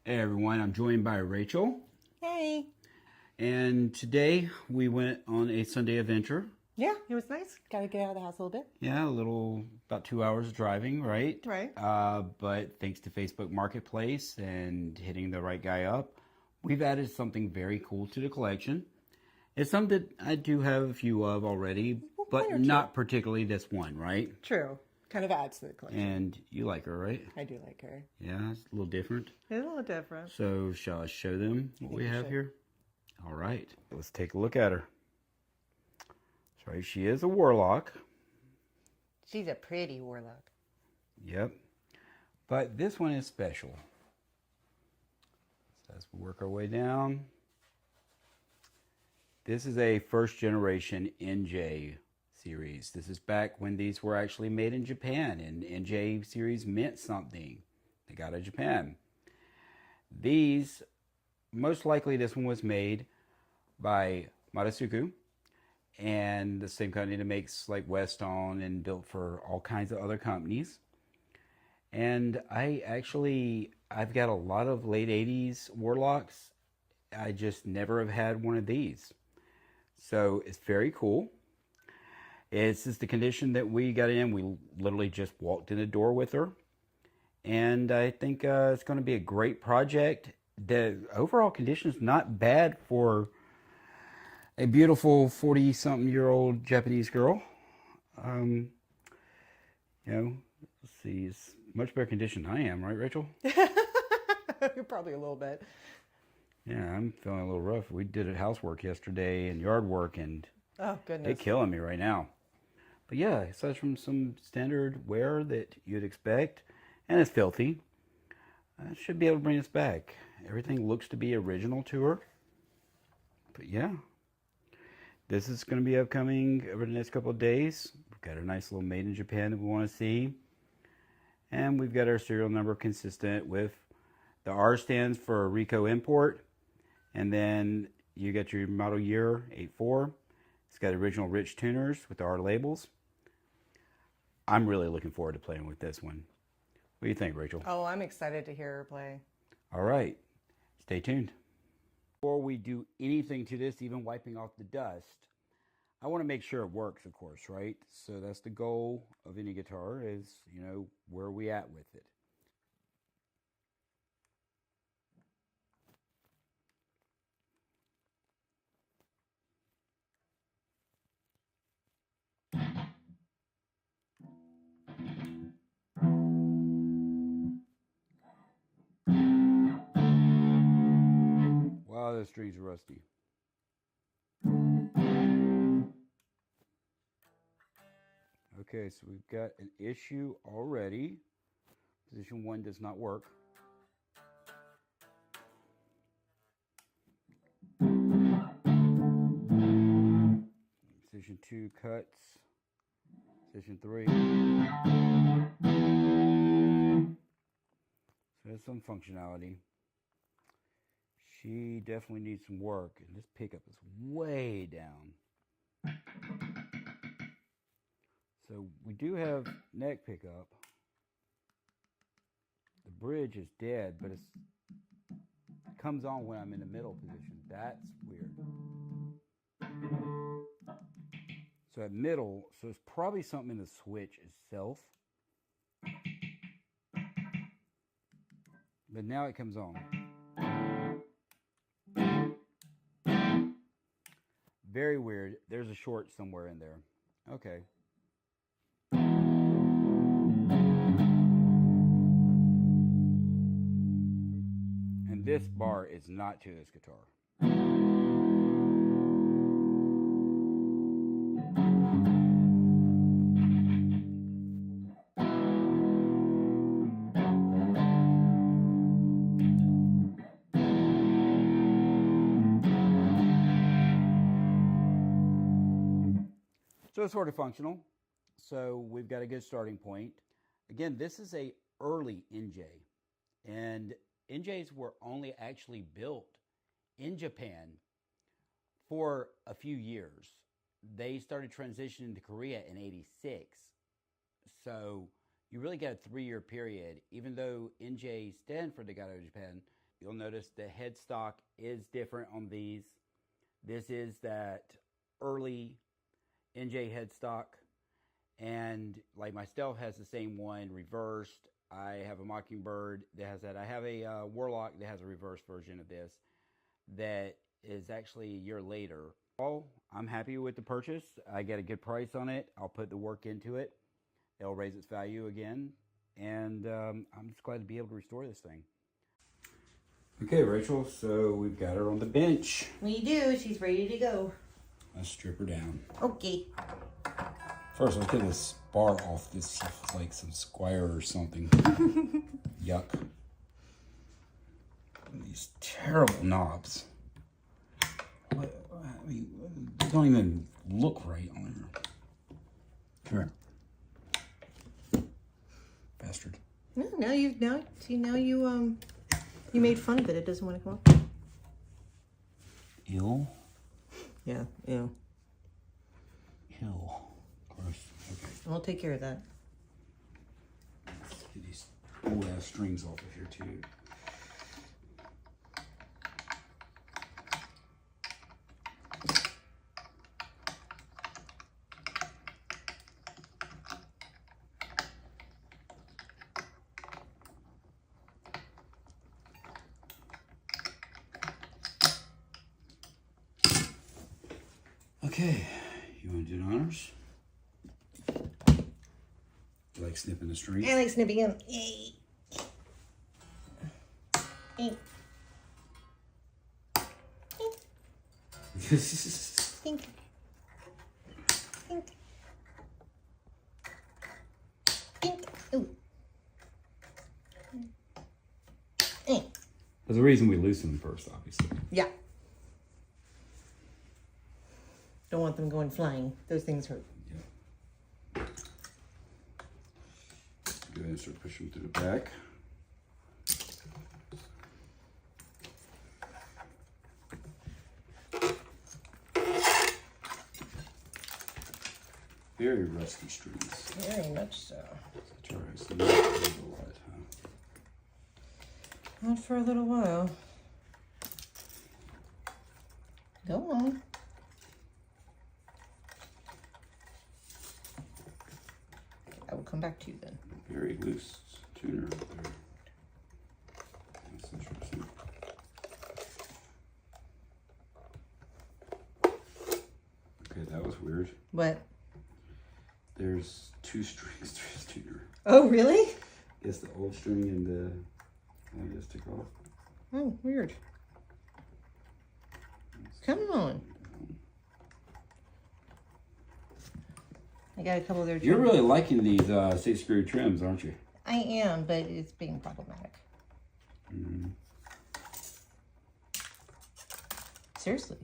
Hey everyone, I'm joined by Rachel, Hey. and today we went on a Sunday adventure. Yeah, it was nice. Got to get out of the house a little bit. Yeah, a little, about 2 hours driving, right? Right. But thanks to Facebook Marketplace and hitting the right guy up, we've added something very cool to the collection. It's something that I do have a few of already, Well, one but or two. not particularly this one, right? True. Kind of adds to the collection. And you like her, right? I do like her. Yeah, it's a little different. It's a little different. So, shall I show them I what think we you have should. here? All right, let's take a look at her. That's right, she is a warlock. She's a pretty warlock. Yep. But this one is special. So as we work our way down, this is a first generation NJ series. This is back when these were actually made in Japan, and NJ series meant something. They got out of Japan. These, most likely this one was made by Marasuku, and the same company that makes like Weston and built for all kinds of other companies. And I've got a lot of late 80s Warlocks. I just never have had one of these. So it's very cool. It's just the condition that we got in. We literally just walked in the door with her. And I think it's going to be a great project. The overall condition is not bad for a beautiful 40-something-year-old Japanese girl. Um, let's see, it's much better condition than I am, right, Rachel? Probably a little bit. Yeah, I'm feeling a little rough. We did housework yesterday and yard work, and Oh, it's goodness. killing me right now. But yeah, aside from some standard wear that you'd expect, and it's filthy, I should be able to bring us back. Everything looks to be original to her. But yeah, this is going to be upcoming over the next couple of days. We've got a nice little made in Japan that we want to see. And we've got our serial number consistent with the R stands for Rico import. And then you get your model year 84. It's got original rich tuners with the R labels. I'm really looking forward to playing with this one. What do you think, Rachel? Oh, I'm excited to hear her play. All right, stay tuned. Before we do anything to this, even wiping off the dust, I want to make sure it works, of course, right? So that's the goal of any guitar is, where are we at with it? Wow, those strings are rusty. Okay, so we've got an issue already. Position 1 does not work. Position 2 cuts. Position 3. So there's some functionality. She definitely needs some work, and this pickup is way down. So we do have neck pickup. The bridge is dead, but it comes on when I'm in the middle position. That's weird. So at middle, so it's probably something in the switch itself. But now it comes on. Very weird. There's a short somewhere in there. Okay. And this bar is not to this guitar. So it's sort of functional. So we've got a good starting point. Again, this is a early NJ. And NJs were only actually built in Japan for a few years. They started transitioning to Korea in 86. So you really got a 3-year period. Even though NJ stand for the got out of Japan, you'll notice the headstock is different on these. This is that early NJ headstock, and like my Stealth has the same one reversed. I have a Mockingbird that has that. I have a Warlock that has a reverse version of this that is actually a year later. Oh, I'm happy with the purchase. I get a good price on it. I'll put the work into it. It'll raise its value again, and I'm just glad to be able to restore this thing. Okay, Rachel, so we've got her on the bench. We do. She's ready to go. Let's strip her down. Okay. First, let's get this bar off. This is like some Squire or something. Yuck. These terrible knobs. What, I mean, they don't even look right on here. Come here. Bastard. No, now you made fun of it. It doesn't want to come up. Ill? Yeah, ew. Ill. Gross. Okay. I'll take care of that. Let's get these old ass strings off of here too. Okay, you want to do the honors? You like snipping the string? I like snipping them. Yay. Think. Think. Think. Ooh. There's a reason we loosen them first, obviously. Yeah. Don't want them going flying. Those things hurt. Yeah. Go ahead and start pushing through the back. Very rusty strings. Very much so. That's all right. So not a lot, huh? Not for a little while. Go on. I will come back to you then. Very loose tuner up there. That's interesting. Okay, that was weird. What? There's two strings to this tuner. Oh, really? It's the old string and the, I guess, take off. Oh, weird. Come on. I got a couple of their You're trims. really liking these 6-screw trims, aren't you? I am, but it's being problematic. Mm-hmm. Seriously.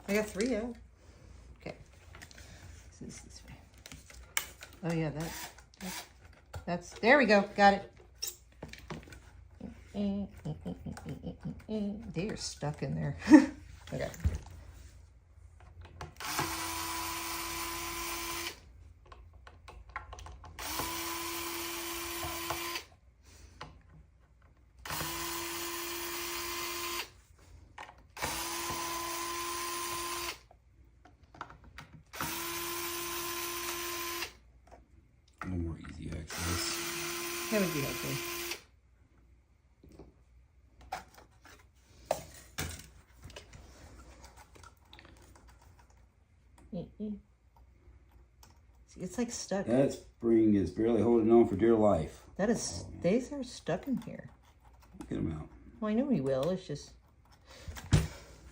I got 3 out. Okay. This is this way. Oh yeah, that's there we go. Got it. They are stuck in there. Okay. A little more easy access. That would be helpful. See, it's like stuck. That spring is barely holding on for dear life. That is, these are stuck in here. Get them out. Well, I know we will. It's just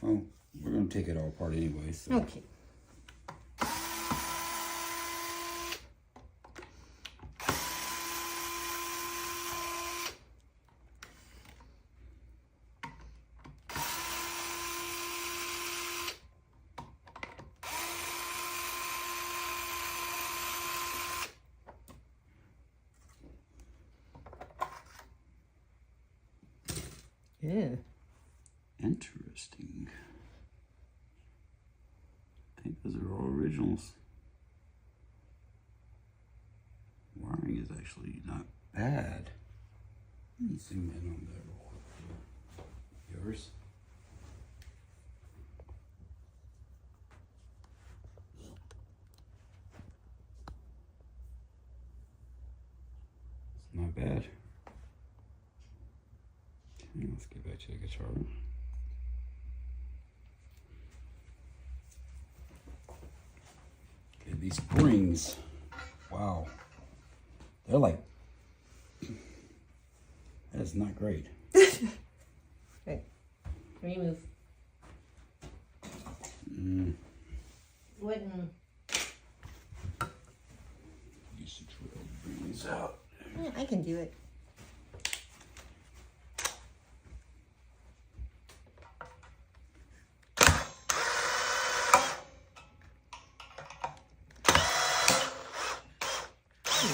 Well, we're going to take it all apart anyway. So. okay. Yeah. Interesting. I think those are all originals. Wiring is actually not bad. Let me zoom in on that real quick. Yours? It's not bad. Okay, let's get back to the guitar. Okay, these springs, wow. They're like, that is not great. Okay, remove. Wouldn't. Use the drill to bring these out. Yeah, I can do it.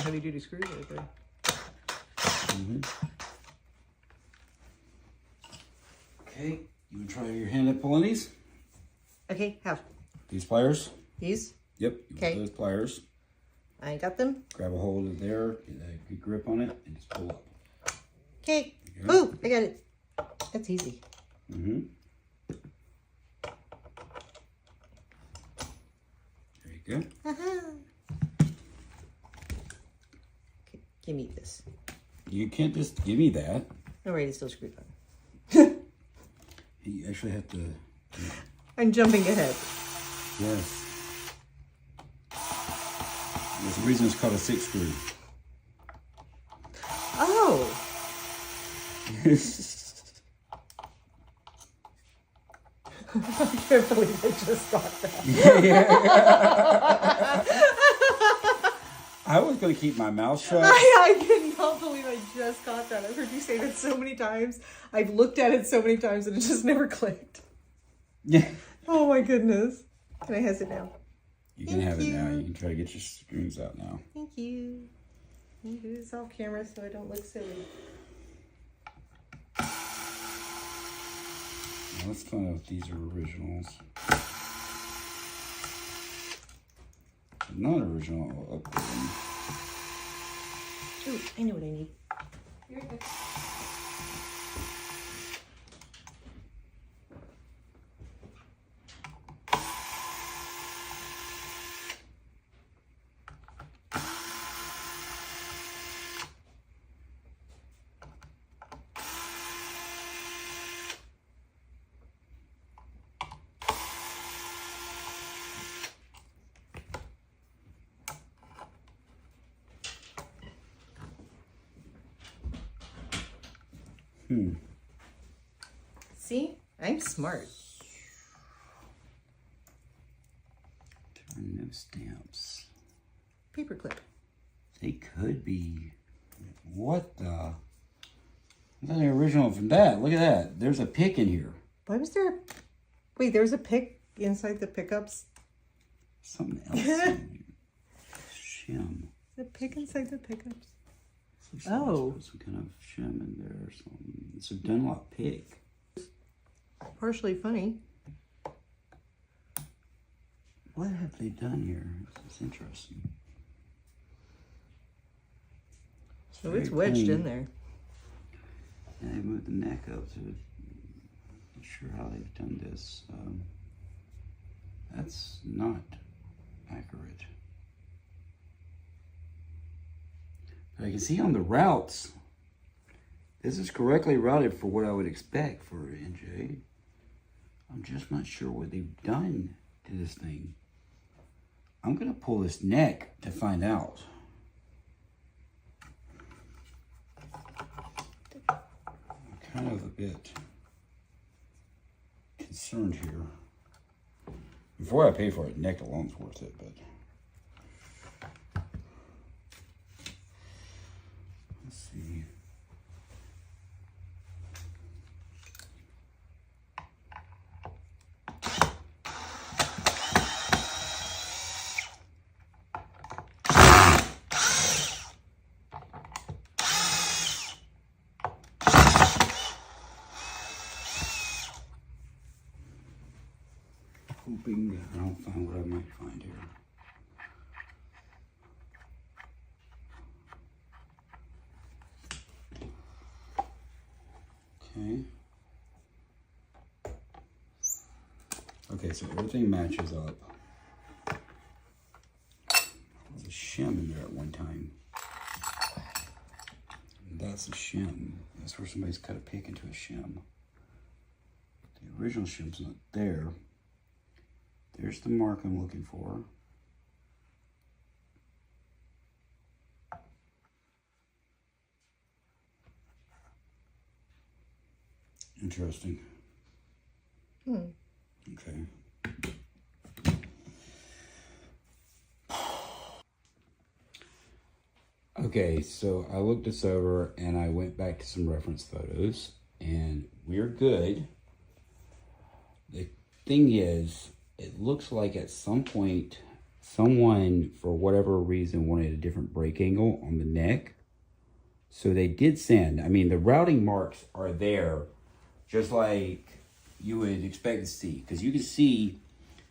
Heavy duty screws right there. Okay, you want to try your hand at pulling these? Okay, how? These pliers? These? Yep, you Okay. want those pliers. I got them. Grab a hold of there, get a good grip on it, and just pull up. Okay. Ooh, I got it. That's easy. There you go. Okay, give me this. You can't just give me that. Oh, right, it's still screwed on. You actually have to. I'm jumping ahead. Yes. There's a reason it's called a 6-screw. Oh. I can't believe I just got that. I was going to keep my mouth shut. I cannot believe I just got that. I've heard you say that so many times. I've looked at it so many times and it just never clicked. Yeah. Oh my goodness. Can I have it now? You can have it now. You can try to get your strings out now. Thank you. I'm do this off camera so I don't look silly. Now let's find out if these are originals. If they're not original, I'll upgrade them. Ooh, I know what I need. Here it goes. See? I'm smart. Turn those stamps. Paperclip. They could be. What the? That's the original from that. Look at that. There's a pick in here. Why was there a... Wait, there's a pick inside the pickups? Something else in here. Shim. The pick inside the pickups? Looks like Oh. there's some kind of shim in there or something. It's a Dunlop pick. Partially funny. What have they done here? This is interesting. So it's very wedged clean. in there. And they moved the neck up to it. Not sure how they've done this. That's not accurate. But I can see on the routes, this is correctly routed for what I would expect for NJ. I'm just not sure what they've done to this thing. I'm gonna pull this neck to find out. I'm kind of a bit concerned here. Before I pay for it, neck alone's worth it, but let's see. Hoping I don't find what I might find here. Okay. Okay, so everything matches up. There's a shim in there at one time. And that's a shim. That's where somebody's cut a pick into a shim. The original shim's not there. There's the mark I'm looking for. Interesting. Okay. Okay, so I looked this over and I went back to some reference photos and we're good. The thing is, it looks like at some point someone, for whatever reason, wanted a different break angle on the neck. So they did sand. I mean, the routing marks are there just like you would expect to see. Because you can see,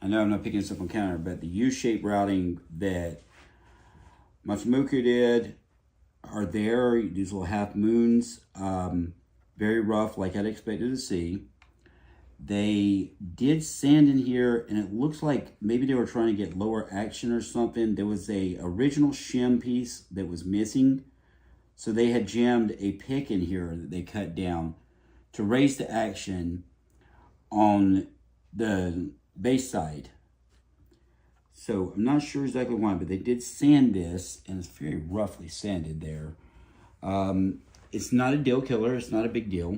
I know I'm not picking this up on counter, but the U-shaped routing that Matsumoto did are there. These little half moons, very rough, like I'd expected to see. They did sand in here, and it looks like maybe they were trying to get lower action or something. There was a original shim piece that was missing, so they had jammed a pick in here that they cut down to raise the action on the base side. So I'm not sure exactly why, but they did sand this, and it's very roughly sanded there. It's not a deal killer. It's not a big deal.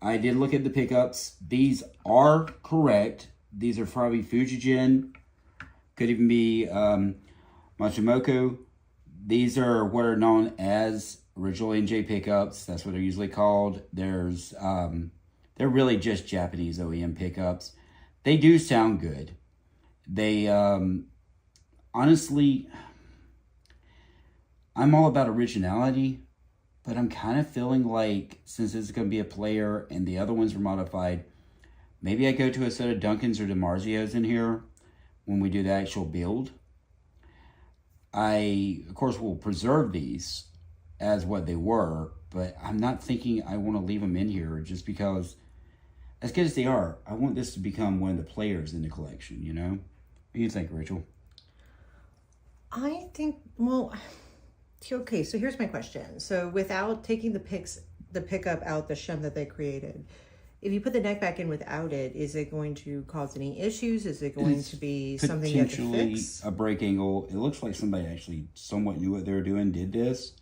I did look at the pickups. These are correct. These are probably Fujijin. Could even be Matsumoto. These are what are known as original NJ pickups. That's what they're usually called. There's they're really just Japanese OEM pickups. They do sound good. They honestly, I'm all about originality. But I'm kind of feeling like, since this is going to be a player and the other ones were modified, maybe I go to a set of Duncans or DiMarzios in here when we do the actual build. I, of course, will preserve these as what they were, but I'm not thinking I want to leave them in here just because, as good as they are, I want this to become one of the players in the collection, you know? What do you think, Rachel? I think, well... Okay, so here's my question. So without taking the pickup out, the shim that they created, if you put the neck back in without it, is it going to cause any issues? Is it going to be something you have to fix? A break angle. It looks like somebody actually somewhat knew what they were doing, did this.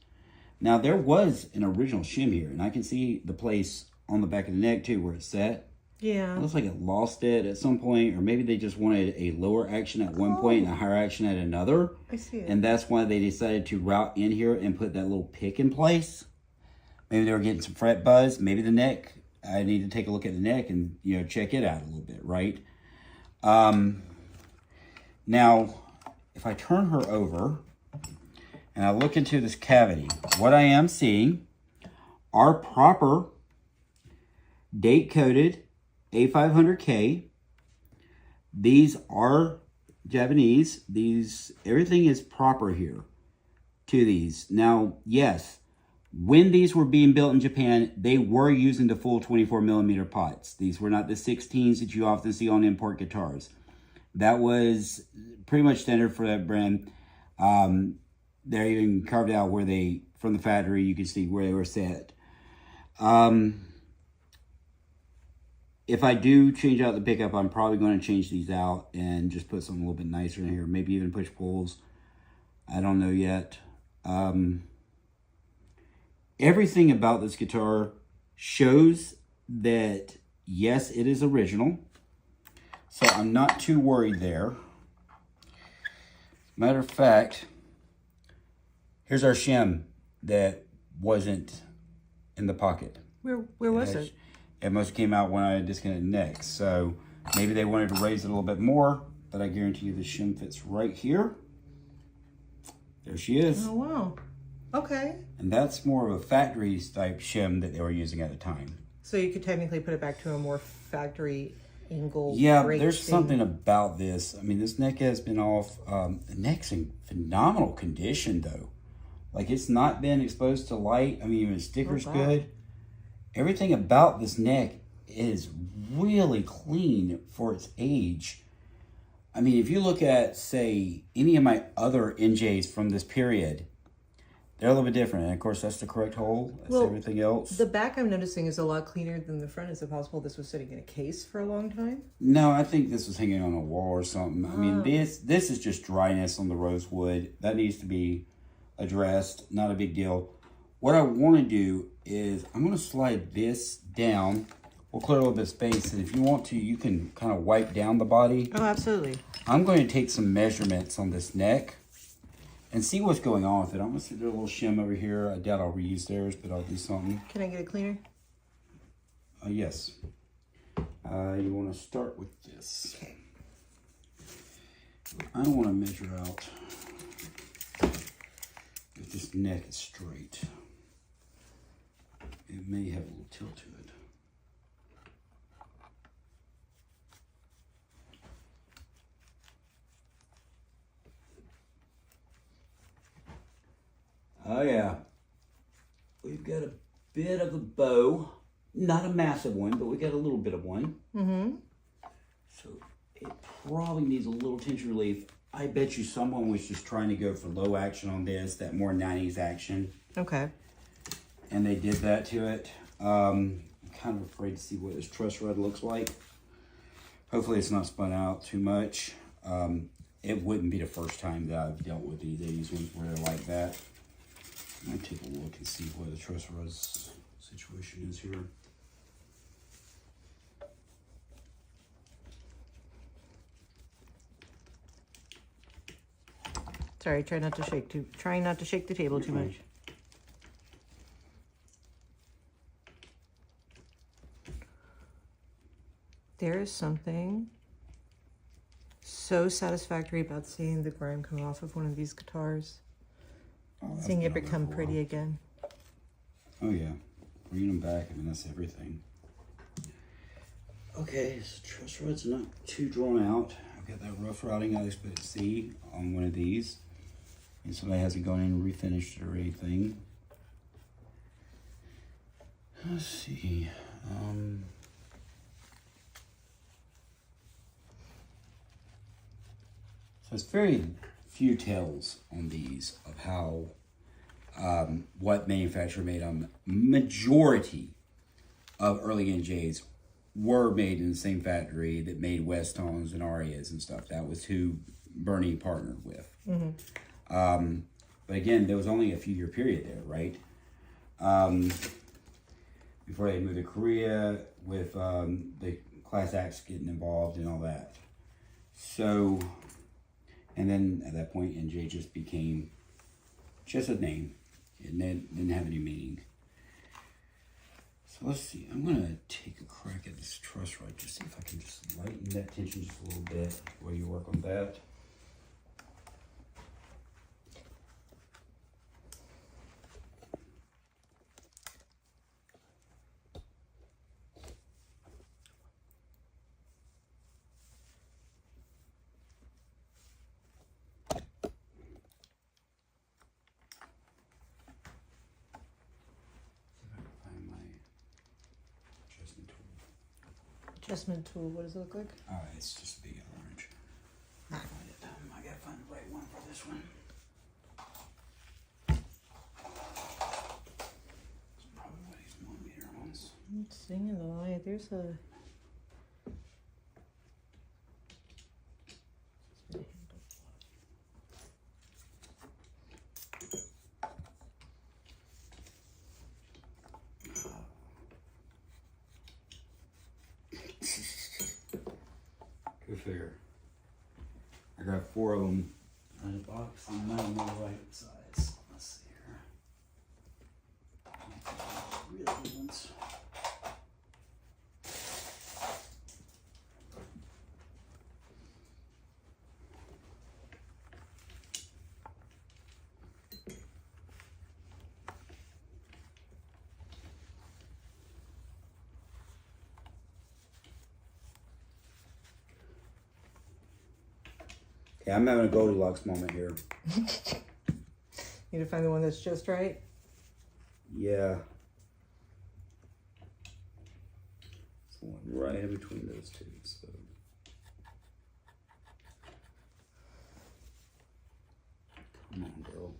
Now, there was an original shim here, and I can see the place on the back of the neck, too, where it's set. Yeah. It looks like it lost it at some point, or maybe they just wanted a lower action at one point and a higher action at another. I see it. And that's why they decided to route in here and put that little pick in place. Maybe they were getting some fret buzz. Maybe the neck. I need to take a look at the neck and, you know, check it out a little bit, right? Now, if I turn her over and I look into this cavity, what I am seeing are proper date-coded A500K. These are Japanese. Everything is proper here to these. Now, yes, when these were being built in Japan, they were using the full 24mm pots. These were not the 16s that you often see on import guitars. That was pretty much standard for that brand. They're even carved out where they, from the factory, you can see where they were set. If I do change out the pickup, I'm probably going to change these out and just put something a little bit nicer in here. Maybe even push pulls. I don't know yet. Everything about this guitar shows that, yes, it is original. So I'm not too worried there. Matter of fact, here's our shim that wasn't in the pocket. Where was it? It must have came out when I disconnected the neck. So maybe they wanted to raise it a little bit more, but I guarantee you the shim fits right here. There she is. Oh, wow. Okay. And that's more of a factory type shim that they were using at the time. So you could technically put it back to a more factory angle. Yeah, there's something about this. I mean, this neck has been off. The neck's in phenomenal condition, though. Like, it's not been exposed to light. I mean, even the sticker's good. everything about this neck is really clean for its age. I mean, if you look at, say, any of my other NJs from this period, they're a little bit different. And of course, that's the correct hole. That's everything else. The back I'm noticing is a lot cleaner than the front. Is it possible this was sitting in a case for a long time? No, I think this was hanging on a wall or something. I mean, this is just dryness on the rosewood. That needs to be addressed. Not a big deal. What I want to do is I'm going to slide this down. We'll clear a little bit of space, and if you want to, you can kind of wipe down the body. Oh, absolutely. I'm going to take some measurements on this neck and see what's going on with it. I'm going to see there's a little shim over here. I doubt I'll reuse theirs, but I'll do something. Can I get it cleaner? Yes. You want to start with this. Okay. I don't want to measure out if this neck is straight. It may have a little tilt to it. Oh yeah, we've got a bit of a bow, not a massive one, but we got a little bit of one. Mm-hmm. So it probably needs a little tension relief. I bet you someone was just trying to go for low action on this, that more 90s action. Okay. And they did that to it. I'm kind of afraid to see what this truss rod looks like. Hopefully it's not spun out too much. It wouldn't be the first time that I've dealt with these ones where they're like that. I'm gonna take a look and see what the truss rod situation is here. Sorry, trying not to shake the table too much. There is something so satisfactory about seeing the grime come off of one of these guitars. Seeing it become pretty again. Oh yeah, bringing them back, I mean, that's everything. Okay, so truss rod's not too drawn out. I've got that rough routing I expect to see on one of these. And somebody hasn't gone in and refinished it or anything. Let's see. So it's very few tells on these of how, what manufacturer made them. Majority of early NJs were made in the same factory that made West Tones and Arias and stuff. That was who Bernie partnered with. Mm-hmm. But again, there was only a few year period there, right? Before they moved to Korea with the class acts getting involved and all that. So, and then at that point, NJ just became just a name. It didn't have any meaning. So let's see. I'm going to take a crack at this truss rod. Just see if I can just lighten that tension just a little bit while you work on that. Adjustment tool, what does it look like? It's just a big orange. I gotta find the right one for this one. It's probably one of these millimeter ones. Let's see the light. There's a. Go figure. I got 4 of them in a box. I'm not on the right size. Let's see here. Really good ones. Yeah, I'm having a Goldilocks moment here. Need to find the one that's just right. Yeah. going right in between those two. So. Come on, girl.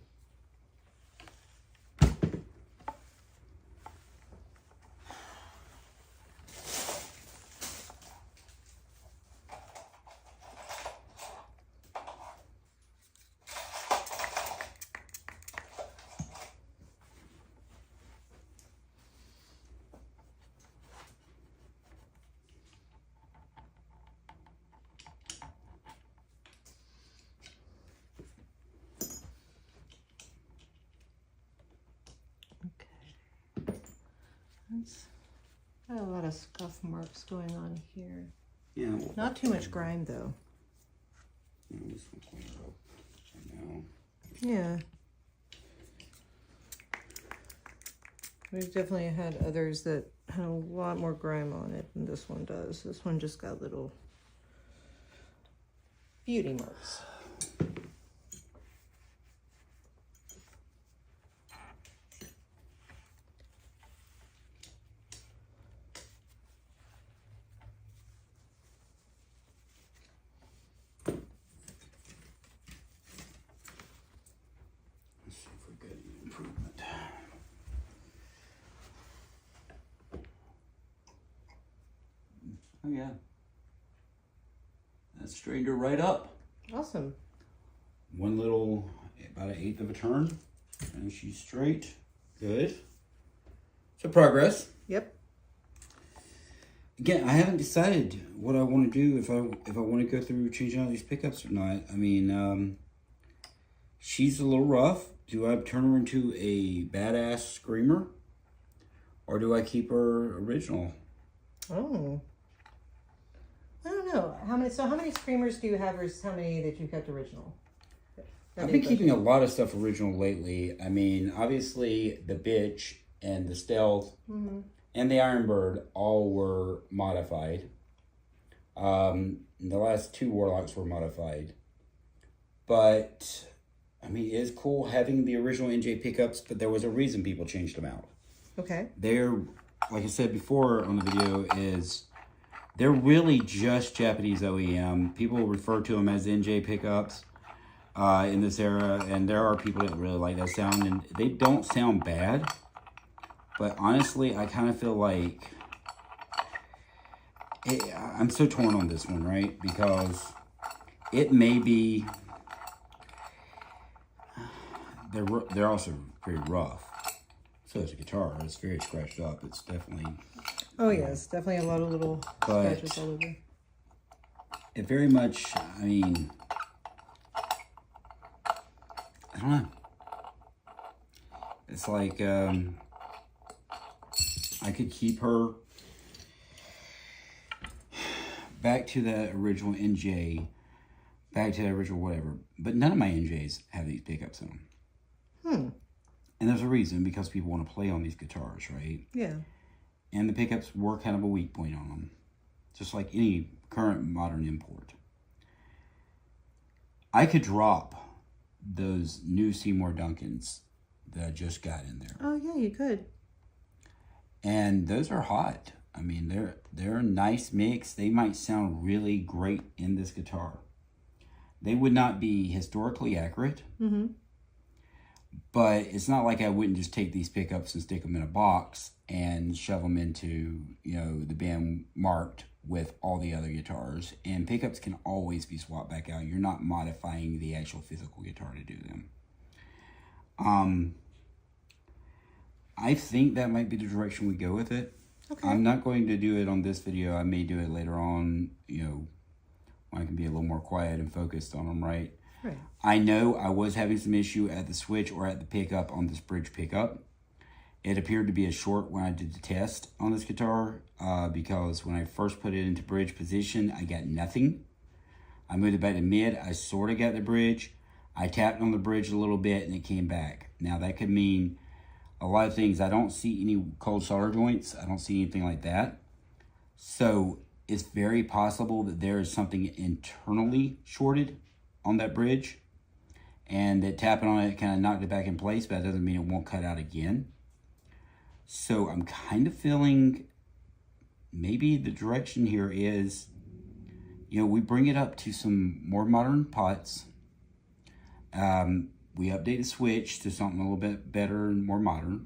Got a lot of scuff marks going on here. Yeah. Not too much grime though. This one clean up right now. Yeah. We've definitely had others that had a lot more grime on it than this one does. This one just got little beauty marks. Oh yeah, that straightened her right up. Awesome. One little, about 1/8 of a turn, and she's straight. Good. So progress. Yep. Again, I haven't decided what I want to do, if I want to go through changing out these pickups or not. I mean, she's a little rough. Do I turn her into a badass screamer, or do I keep her original? Oh. I don't know. How many screamers do you have versus how many that you kept original? I've been keeping a lot of stuff original lately. I mean, obviously the Bitch and the Stealth and the Iron Bird all were modified. The last 2 Warlocks were modified. But, I mean, it's cool having the original NJ pickups, but there was a reason people changed them out. Okay. They're, like I said before on the video, they're really just Japanese OEM. People refer to them as NJ pickups in this era, and there are people that really like that sound, and they don't sound bad. But honestly, I kind of feel like I'm so torn on this one, right? Because it may be they're also very rough. So is a guitar. It's very scratched up. It's definitely. Oh yes, definitely a lot of little scratches all over. It very much, I mean, I don't know. It's like, I could keep her back to the original NJ, back to the original whatever. But none of my NJs have these pickups in them. And there's a reason, because people want to play on these guitars, right? Yeah. And the pickups were kind of a weak point on them, just like any current modern import. I could drop those new Seymour Duncans that I just got in there. Oh yeah, you could. And those are hot. I mean, they're a nice mix. They might sound really great in this guitar. They would not be historically accurate. But it's not like I wouldn't just take these pickups and stick them in a box and shove them into, the bin marked with all the other guitars. And pickups can always be swapped back out. You're not modifying the actual physical guitar to do them. I think that might be the direction we go with it. Okay. I'm not going to do it on this video. I may do it later on, when I can be a little more quiet and focused on them, right? Right. I know I was having some issue at the switch or at the pickup on this bridge pickup. It appeared to be a short when I did the test on this guitar because when I first put it into bridge position, I got nothing. I moved it back to mid. I sort of got the bridge. I tapped on the bridge a little bit and it came back. Now that could mean a lot of things. I don't see any cold solder joints. I don't see anything like that. So it's very possible that there is something internally shorted on that bridge, and that tapping on it kind of knocked it back in place, but that doesn't mean it won't cut out again. So I'm kind of feeling maybe the direction here is, you know, we bring it up to some more modern pots. We update the switch to something a little bit better and more modern.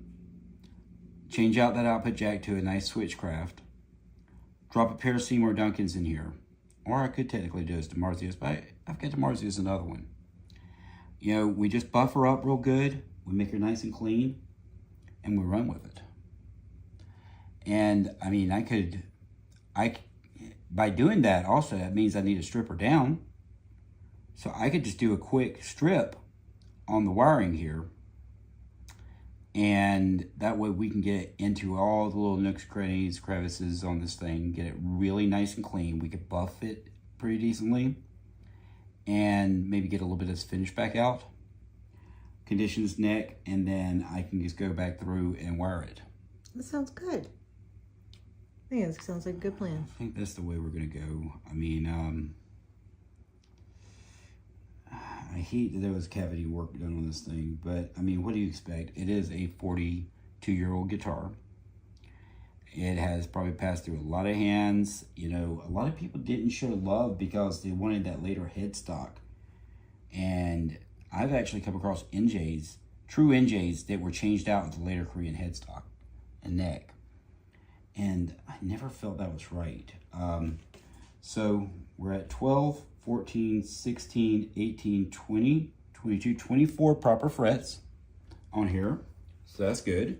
Change out that output jack to a nice switchcraft. Drop a pair of Seymour Duncans in here. Or I could technically do this DeMarzius, but I've got DeMarzius another one. You know, we just buffer up real good. We make it nice and clean. And we run with it. And, I mean, by doing that also, that means I need a stripper down. So I could just do a quick strip on the wiring here. And that way we can get into all the little nooks, crannies, crevices on this thing, get it really nice and clean. We could buff it pretty decently and maybe get a little bit of this finish back out. Condition this neck, and then I can just go back through and wire it. That sounds good. I think it sounds like a good plan. I think that's the way we're gonna go. I mean, I hate that there was cavity work done on this thing, but I mean, what do you expect? It is a 42-year-old guitar. It has probably passed through a lot of hands. You know, a lot of people didn't show love because they wanted that later headstock. And I've actually come across NJs, true NJs, that were changed out with the later Korean headstock and neck. And I never felt that was right. So we're at 12, 14, 16, 18, 20, 22, 24 proper frets on here. So that's good.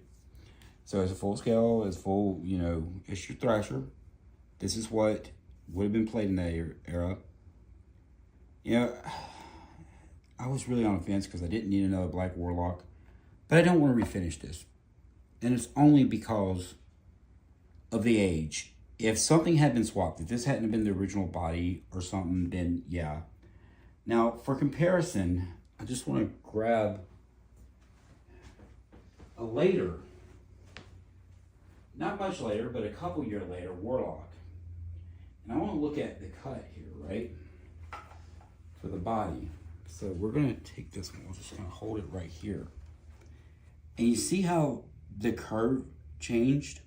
So it's a full scale, it's full, you know, it's your Thrasher. This is what would have been played in that era. You know, I was really on the fence because I didn't need another black Warlock. But I don't want to refinish this. And it's only because of the age. If something had been swapped, if this hadn't been the original body or something, then yeah. Now, for comparison, I just want to grab a later, not much later, but a couple year later, Warlock. And I want to look at the cut here, right? For the body. So we're going to take this one, we're just going to hold it right here. And you see how the curve changed?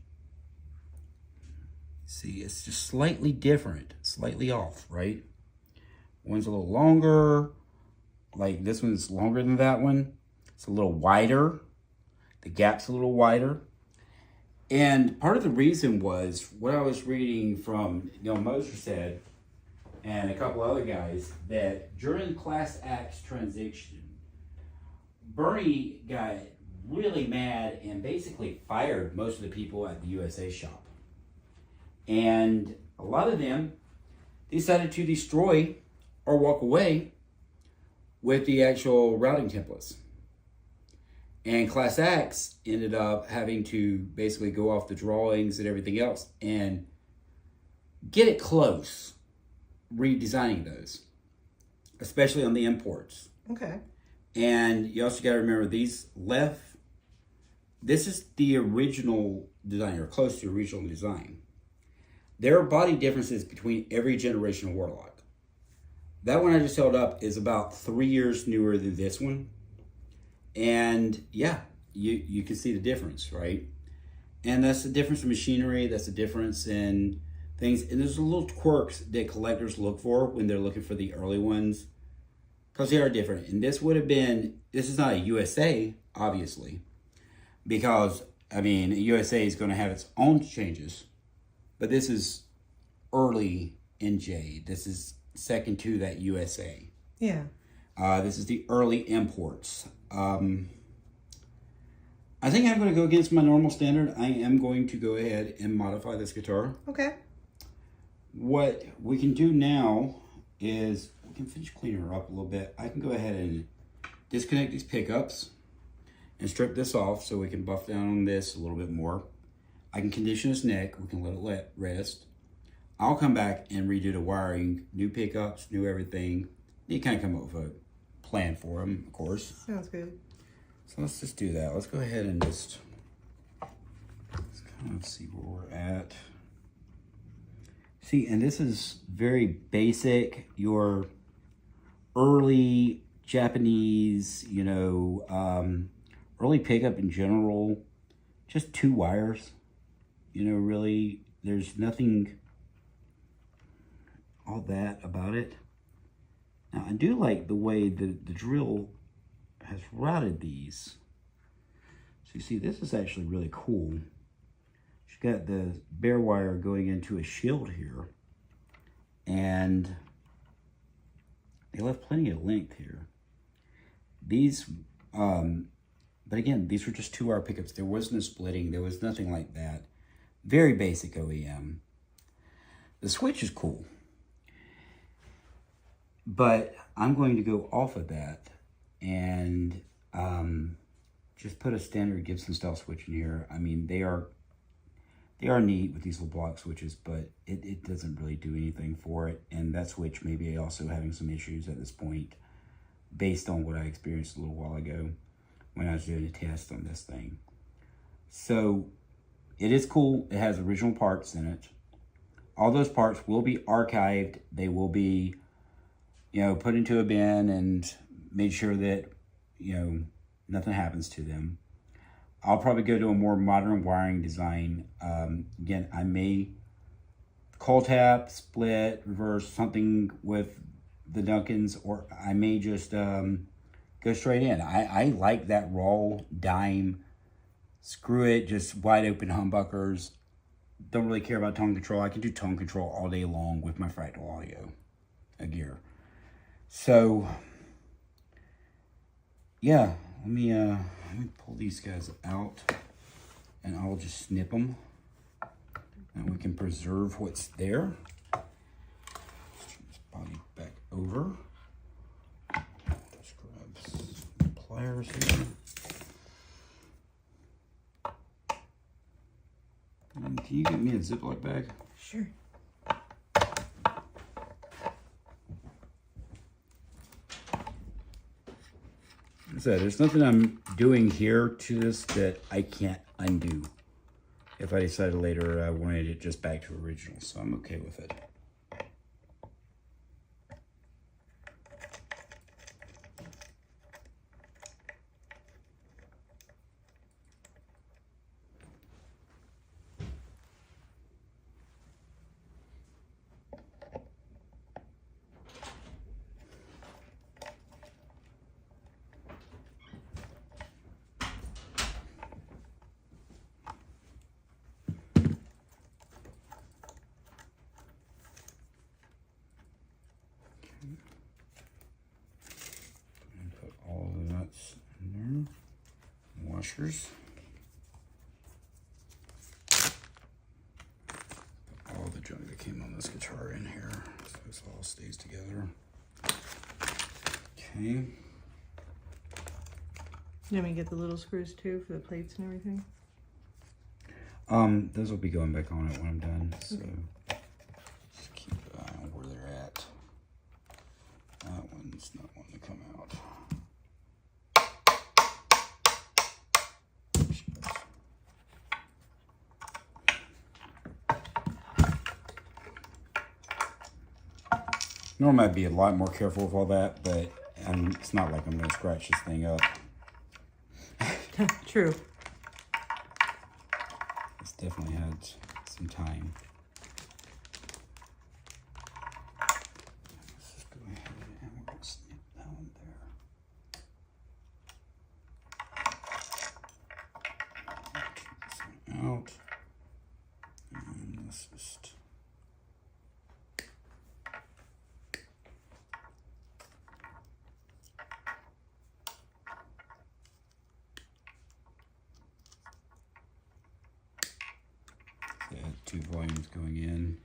See, it's just slightly different, slightly off, right? One's a little longer, like this one's longer than that one. It's a little wider. The gap's a little wider. And part of the reason was what I was reading from Neil Moser said, and a couple other guys, that during Class Act's transition, Bernie got really mad and basically fired most of the people at the USA shop. And a lot of them decided to destroy or walk away with the actual routing templates. And Class Acts ended up having to basically go off the drawings and everything else and get it close, redesigning those, especially on the imports. Okay. And you also got to remember these left, this is the original design, or close to original design. There are body differences between every generation of Warlock. That one I just held up is about 3 years newer than this one. And yeah, you can see the difference, right? And that's the difference in machinery, that's the difference in things. And there's little quirks that collectors look for when they're looking for the early ones, because they are different. And this would have been, this is not a USA, obviously, because, I mean, USA is going to have its own changes. But this is early NJ. This is second to that USA. Yeah. This is the early imports. I think I'm going to go against my normal standard. I am going to go ahead and modify this guitar. Okay. What we can do now is we can finish cleaning her up a little bit. I can go ahead and disconnect these pickups and strip this off so we can buff down on this a little bit more. I can condition this neck. We can let it rest. I'll come back and redo the wiring, new pickups, new everything. You kind of come up with a plan for them, of course. Sounds good. So let's just do that. Let's go ahead and just let's kind of see where we're at. See, and this is very basic, your early Japanese, you know, early pickup in general, just 2 wires. You know, really, there's nothing all that about it. Now, I do like the way the drill has routed these. So you see, this is actually really cool. She's got the bare wire going into a shield here. And they left plenty of length here. These, but again, these were just 2-hour pickups. There was no splitting. There was nothing like that. Very basic OEM. The switch is cool. But I'm going to go off of that and just put a standard Gibson style switch in here. I mean, they are neat with these little block switches, but it doesn't really do anything for it. And that switch may be also having some issues at this point based on what I experienced a little while ago when I was doing a test on this thing. So it is cool. It has original parts in it. All those parts will be archived. They will be, you know, put into a bin and made sure that, you know, nothing happens to them. I'll probably go to a more modern wiring design. Again, I may call tap, split, reverse, something with the Duncans, or I may just go straight in. I like that raw dime, screw it, just wide open humbuckers. Don't really care about tone control. I can do tone control all day long with my fractal audio gear. So, yeah, let me pull these guys out and I'll just snip them and we can preserve what's there. Turn this body back over. Just grab some pliers here. And can you get me a Ziploc bag? Sure. So there's nothing I'm doing here to this that I can't undo if I decided later I wanted it just back to original, so I'm okay with it. Put all the nuts in there, washers. Put all the junk that came on this guitar in here, so this all stays together. Okay. You want me to get the little screws too for the plates and everything? Those will be going back on it when I'm done, so Okay. just keep an eye on where they're at. That one's not wanting to come out. Normally I'd be a lot more careful with all that, but it's not like I'm going to scratch this thing up. True. It's definitely had some time. Let's just go ahead and we're going to snip that one there. Keep this one out. And let's just... It had 2 volumes going in.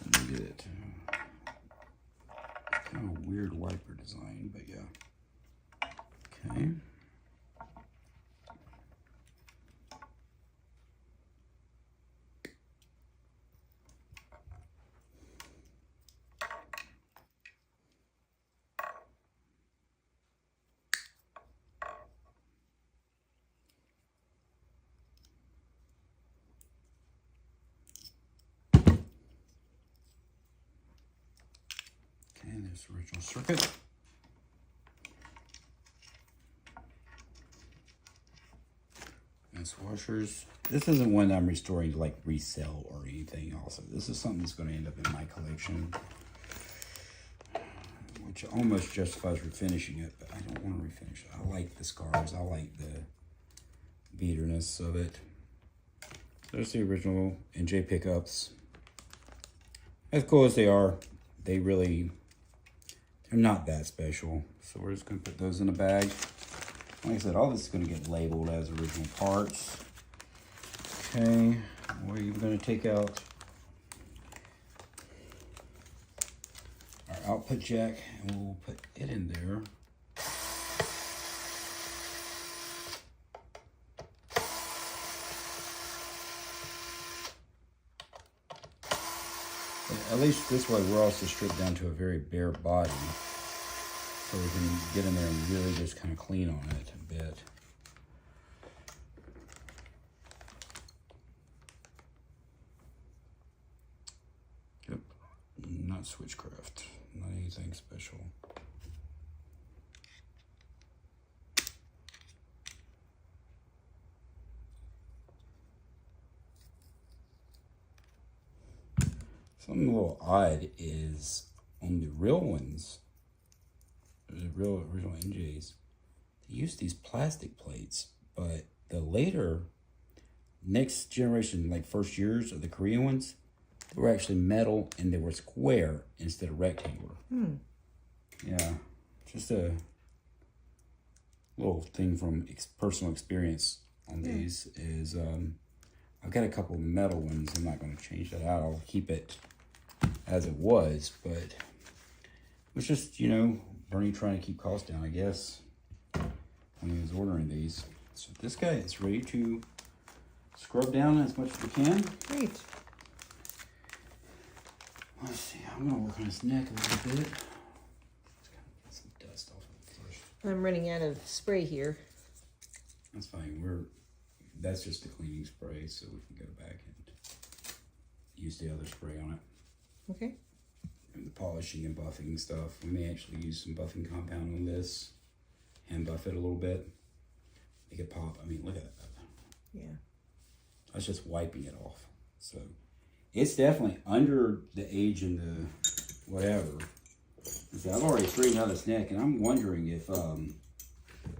And we did it. Kind of a weird wiper design, but yeah. Okay. And there's the original circuit. These washers. This isn't one I'm restoring to like resell or anything also. This is something that's going to end up in my collection. Which almost justifies refinishing it, but I don't want to refinish it. I like the scars. I like the beaterness of it. There's the original NJ pickups. As cool as they are, they're not that special. So we're just going to put those in a bag. Like I said, all this is going to get labeled as original parts. Okay, we're even going to take out our output jack and we'll put it in there. At least this way we're also stripped down to a very bare body. So we can get in there and really just kind of clean on it a bit. Yep, not switchcraft, not anything special. Something a little odd is on the real ones, the real original NJs, they use these plastic plates, but the later, next generation, like first years of the Korean ones, they were actually metal and they were square instead of rectangular. Yeah, just a little thing from personal experience on these is I've got a couple of metal ones. I'm not going to change that out. I'll keep it as it was, but it was just, you know, Bernie trying to keep costs down, I guess, when he was ordering these. So this guy is ready to scrub down as much as we can. Great. Let's see, I'm going to work on his neck a little bit. Just kind of get some dust off of it first. I'm running out of spray here. That's fine. That's just the cleaning spray, so we can go back and use the other spray on it. Okay. And the polishing and buffing stuff. We may actually use some buffing compound on this and buff it a little bit. Make it pop. I mean, look at that. Yeah. That's just wiping it off. So it's definitely under the age and the whatever. So I've already straightened out his neck, and I'm wondering if they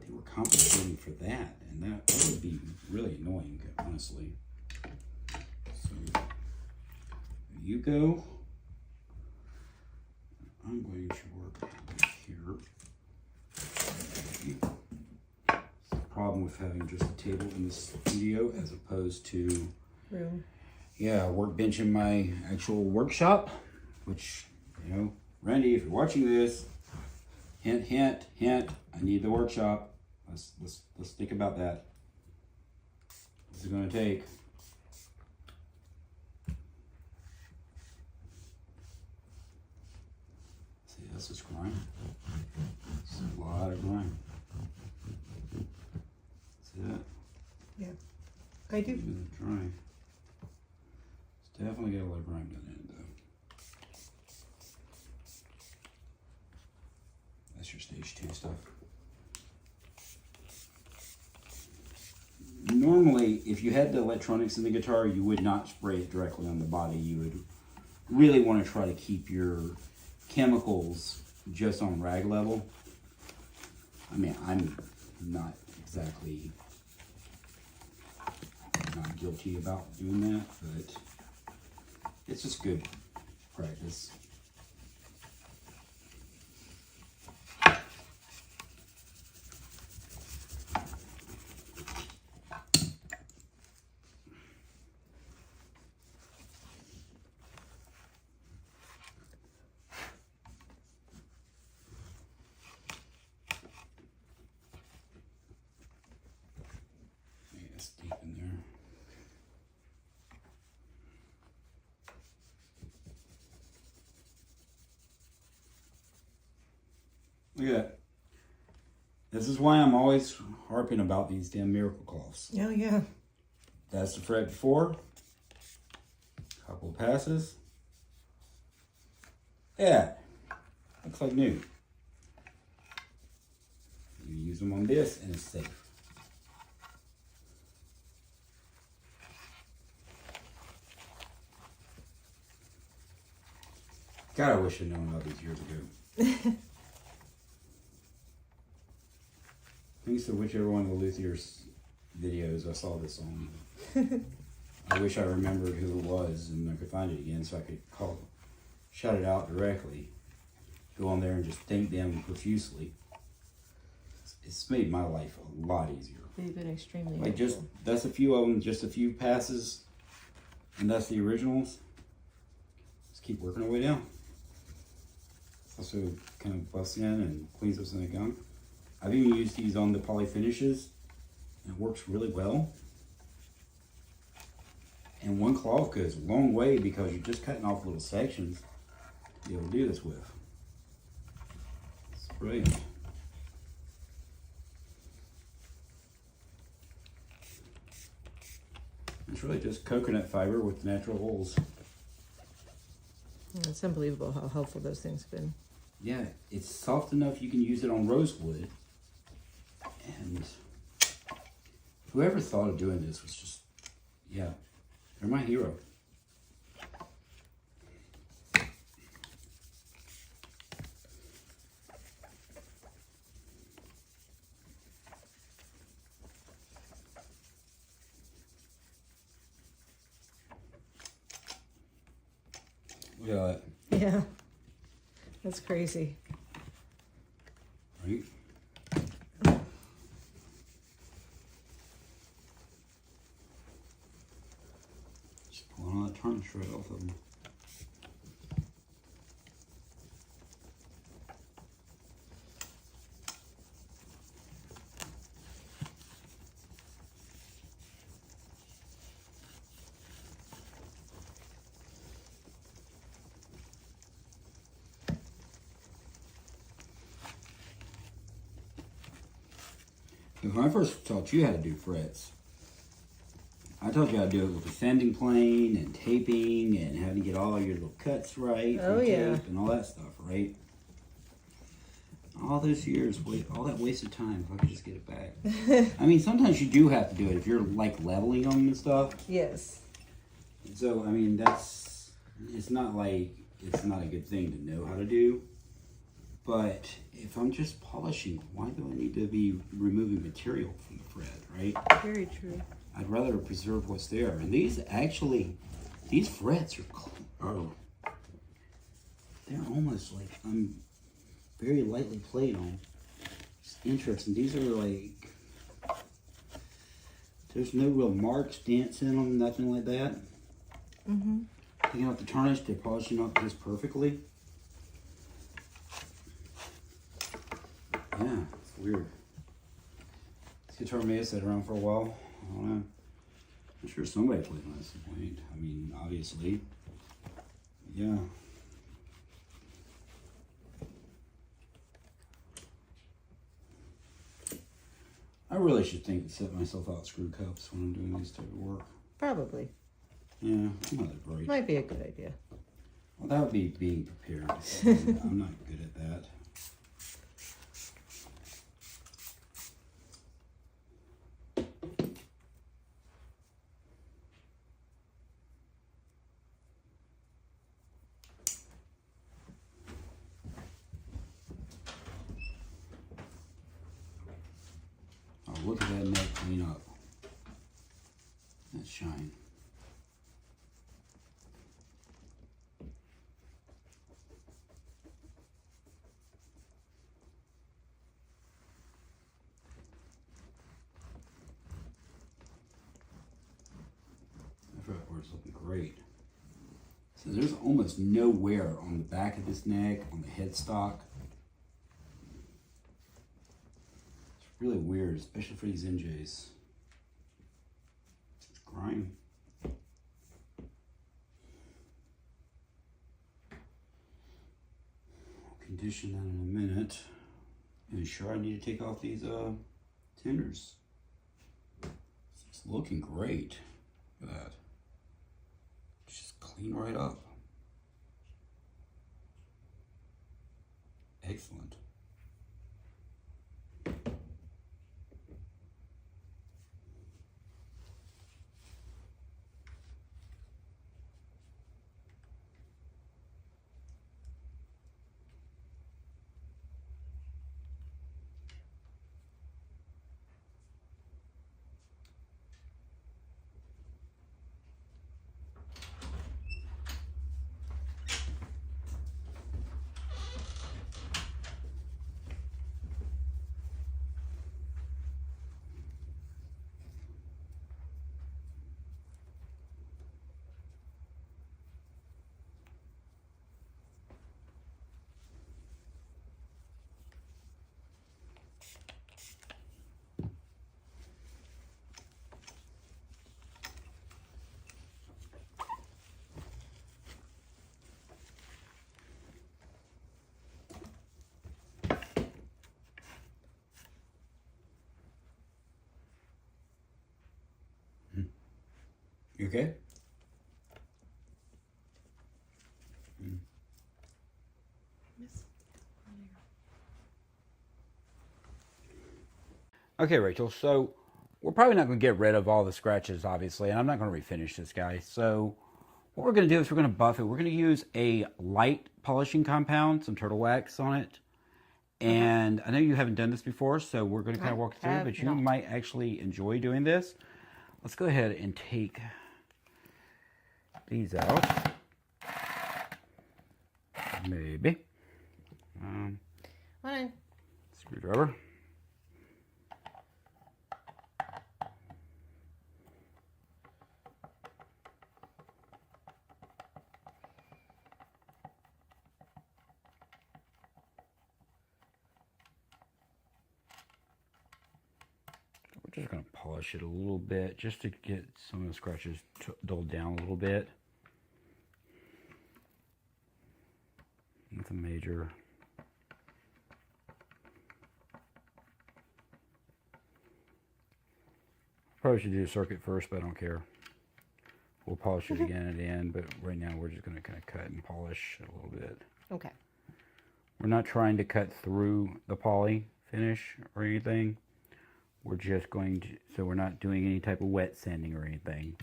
were compensating for that, and that would be really annoying, honestly. So there you go. I'm going to work here. The problem with having just a table in the studio as opposed to room. Yeah, workbench in my actual workshop, which, you know, Randy, if you're watching this, hint, hint, hint, I need the workshop. Let's think about that. What's it going to take? See, this is grime. It's a lot of grime. See that? Yeah, I do. Even dry. It's definitely got a lot of grime in it, though. That's your stage 2 stuff. Normally, if you had the electronics in the guitar, you would not spray it directly on the body. You would really want to try to keep your chemicals just on rag level. I mean, I'm not exactly not guilty about doing that, but it's just good practice. Deep in there. Look at that. This is why I'm always harping about these damn miracle cloths. Oh, yeah. That's the fret before. Couple of passes. Yeah. Looks like new. You use them on this and it's safe. God, I wish I'd known about these years ago. Thanks to whichever one of the Luthier's videos I saw this on. I wish I remembered who it was and I could find it again so I could shout it out directly. Go on there and just thank them profusely. It's made my life a lot easier. They've been extremely like helpful. just that's a few of them, just a few passes, and that's the originals. Just keep working our way down. Also kind of busts in and cleans up some of the gunk. I've even used these on the poly finishes and it works really well. And one cloth goes a long way because you're just cutting off little sections to be able to do this with. It's brilliant. It's really just coconut fiber with natural oils. Yeah, it's unbelievable how helpful those things have been. Yeah, it's soft enough you can use it on rosewood. And whoever thought of doing this was just, yeah, they're my hero. Look at that. Yeah, that's crazy. Right? Just pulling all that tarnish right off of them. When I first taught you how to do frets, I taught you how to do it with the sanding plane and taping and how to get all your little cuts right. Oh, yeah. And all that stuff, right? All those years, all that wasted time, if I could just get it back. I mean, sometimes you do have to do it if you're like leveling them and stuff. Yes. So, I mean, it's not like it's not a good thing to know how to do. But if I'm just polishing, why do I need to be removing material from the thread, right? Very true. I'd rather preserve what's there. And these frets they're almost like I'm very lightly played on. It's interesting. These are like, there's no real marks, dents in them, nothing like that. Mm-hmm. Taking out the tarnish, they're polishing up just perfectly. Yeah, it's weird. This guitar may have sat around for a while. I don't know. I'm sure somebody played on it at some point. I mean, obviously. Yeah. I really should set myself out screw cups when I'm doing this type of work. Probably. Yeah, I'm not that bright. Might be a good idea. Well, that would be being prepared. I'm not good at that. Oh, look at that neck clean up. That shine. That fretboard's looking great. So there's almost no wear on the back of this neck, on the headstock. It's really weird, especially for these NJs. It's grime. I'll condition that in a minute. And sure, I need to take off these tenders. It's looking great. Look at that. Just clean right up. Excellent. You okay? Okay, Rachel, so we're probably not going to get rid of all the scratches, obviously, and I'm not going to refinish this guy. So what we're going to do is we're going to buff it. We're going to use a light polishing compound, some turtle wax on it. And I know you haven't done this before, so we're going to kind of walk through, but you might actually enjoy doing this. Let's go ahead and take these out. Maybe. Screwdriver. We're just going to polish it a little bit just to get some of the scratches dulled down a little bit. Nothing major. Probably should do a circuit first, but I don't care. We'll polish it again at the end, but right now we're just going to kind of cut and polish a little bit. Okay. We're not trying to cut through the poly finish or anything. We're just going to, so we're not doing any type of wet sanding or anything.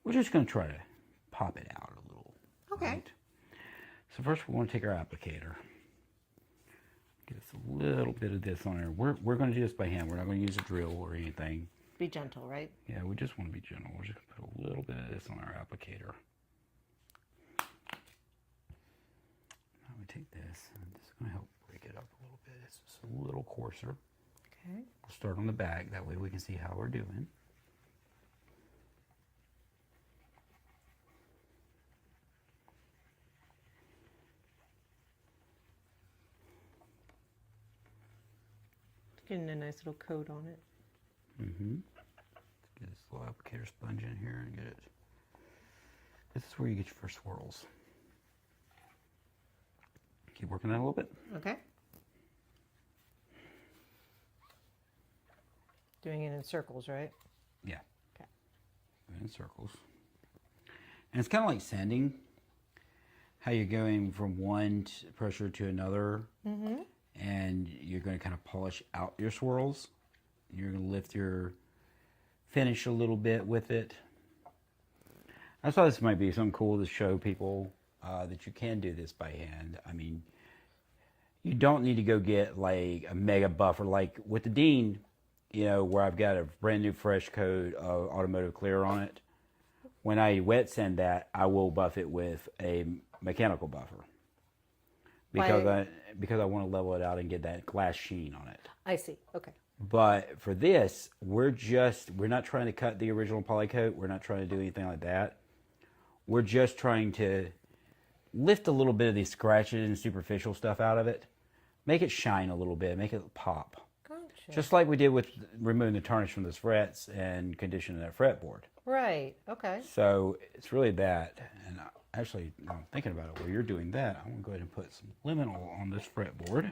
We're just going to try to pop it out a little. Okay. Right? So first we want to take our applicator. Get us a little bit of this on there. We're going to do this by hand. We're not going to use a drill or anything. Be gentle, right? Yeah, we just want to be gentle. We're just going to put a little bit of this on our applicator. Now we take this, and this is going to help break it up a little bit. It's just a little coarser. Okay. We'll start on the back. That way we can see how we're doing. Getting a nice little coat on it. Mm-hmm. Let's get this little applicator sponge in here and get it. This is where you get your first swirls. Keep working that a little bit. Okay. Doing it in circles, right? Yeah. Okay. In circles. And it's kind of like sanding. How you're going from one pressure to another. Mm-hmm. And you're going to kind of polish out your swirls. You're going to lift your finish a little bit with it. I thought this might be something cool to show people that you can do this by hand. I mean, you don't need to go get like a mega buffer like with the Dean, you know, where I've got a brand new fresh coat of automotive clear on it. When I wet sand that, I will buff it with a mechanical buffer. Because I want to level it out and get that glass sheen on it. I see. Okay. But for this, we're not trying to cut the original poly coat. We're not trying to do anything like that. We're just trying to lift a little bit of these scratches and superficial stuff out of it. Make it shine a little bit. Make it pop. Gotcha. Just like we did with removing the tarnish from those frets and conditioning that fretboard. Right. Okay. So it's really that. And actually, now I'm thinking about it while you're doing that. I'm going to go ahead and put some liminal on this fretboard.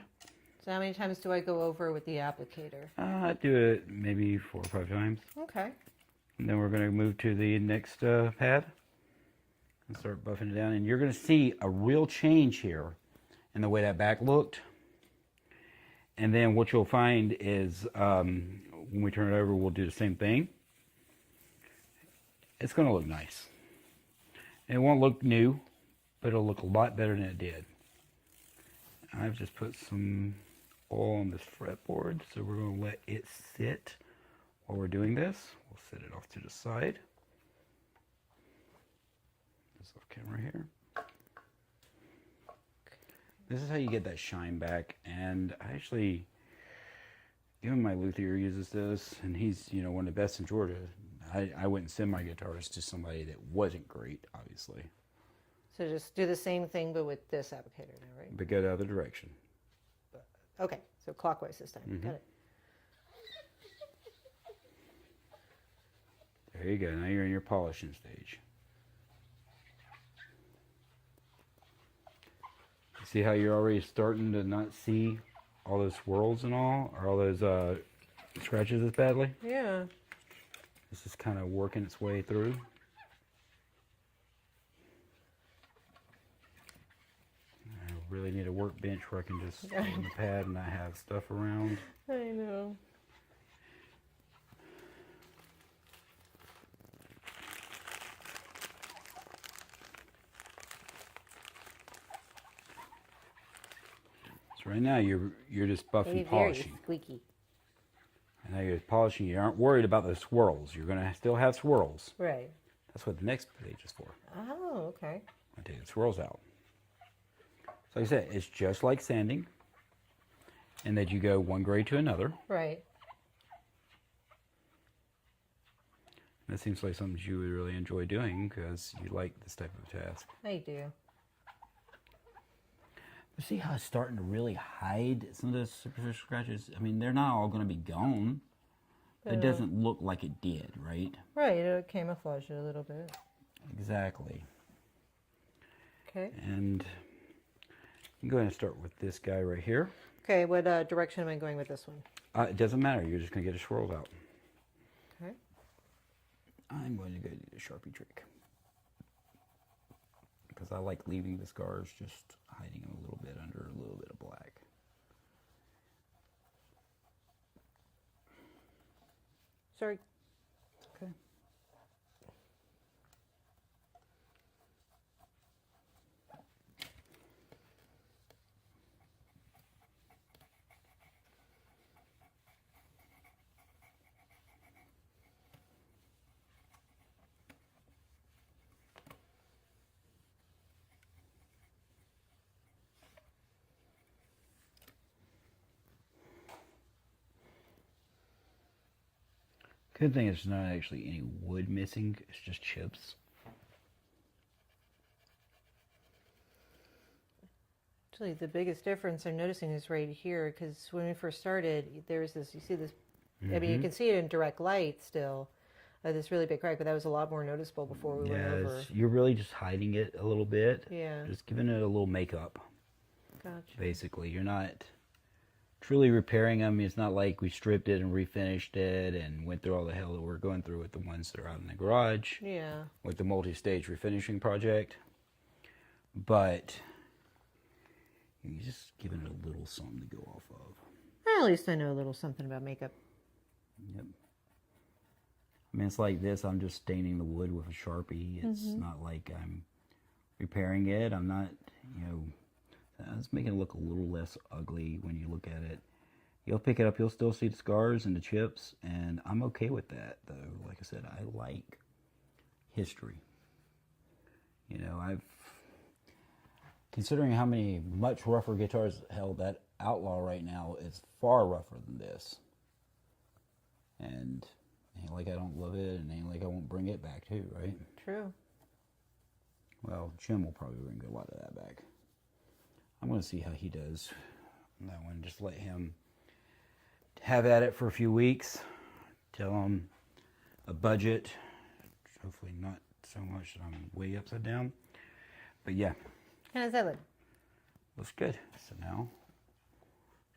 So how many times do I go over with the applicator? I do it maybe 4 or 5 times. Okay. And then we're going to move to the next pad and start buffing it down. And you're going to see a real change here in the way that back looked. And then what you'll find is when we turn it over, we'll do the same thing. It's going to look nice. It won't look new, but it'll look a lot better than it did. I've just put some oil on this fretboard, so we're going to let it sit while we're doing this. We'll set it off to the side. This off camera here. This is how you get that shine back. And I actually, even my luthier uses this, and he's, you know, one of the best in Georgia. I wouldn't send my guitarist to somebody that wasn't great, obviously. So just do the same thing, but with this applicator now, right? But go the other direction. Okay, so clockwise this time. Mm-hmm. Got it. There you go. Now you're in your polishing stage. See how you're already starting to not see all those swirls and all, or all those scratches as badly? Yeah. This is kind of working its way through. really need a workbench where I can just go on the pad and not have stuff around. I know. So right now you're just buffing, polishing. Very squeaky. And now you're polishing. You aren't worried about the swirls. You're going to still have swirls. Right. That's what the next page is for. Oh, okay. I take the swirls out. So like I said, it's just like sanding, in that you go one grade to another. Right. That seems like something you would really enjoy doing because you like this type of task. I do. But see how it's starting to really hide some of those superficial scratches? I mean, they're not all going to be gone. It doesn't look like it did, right? Right, it'll camouflage it a little bit. Exactly. Okay. And I'm going to start with this guy right here. Okay, what direction am I going with this one? It doesn't matter. You're just going to get a swirls out. Okay. I'm going to go do the Sharpie trick. Because I like leaving the scars, just hiding them a little bit under a little bit of black. Sorry. Okay. Good thing it's not actually any wood missing, it's just chips. Actually, the biggest difference I'm noticing is right here, because when we first started, there was this, you see this, I mean, you can see it in direct light still, this really big crack, but that was a lot more noticeable before we went over. You're really just hiding it a little bit. Yeah. Just giving it a little makeup. Gotcha. Basically, you're not truly repairing them. It's not like we stripped it and refinished it and went through all the hell that we're going through with the ones that are out in the garage. Yeah. With the multi-stage refinishing project. But you're just giving it a little something to go off of. At least I know a little something about makeup. Yep. I mean, it's like this. I'm just staining the wood with a Sharpie. It's not like I'm repairing it. I'm not, you know, it's making it look a little less ugly when you look at it. You'll pick it up, you'll still see the scars and the chips, and I'm okay with that, though. Like I said, I like history. You know, considering how many much rougher guitars, hell, that Outlaw right now is far rougher than this. And ain't like I don't love it, and ain't like I won't bring it back too, right? True. Well, Jim will probably bring a lot of that back. I'm going to see how he does on that one. Just let him have at it for a few weeks. Tell him a budget. Hopefully not so much that I'm way upside down. But yeah. How does that look? Looks good. So now,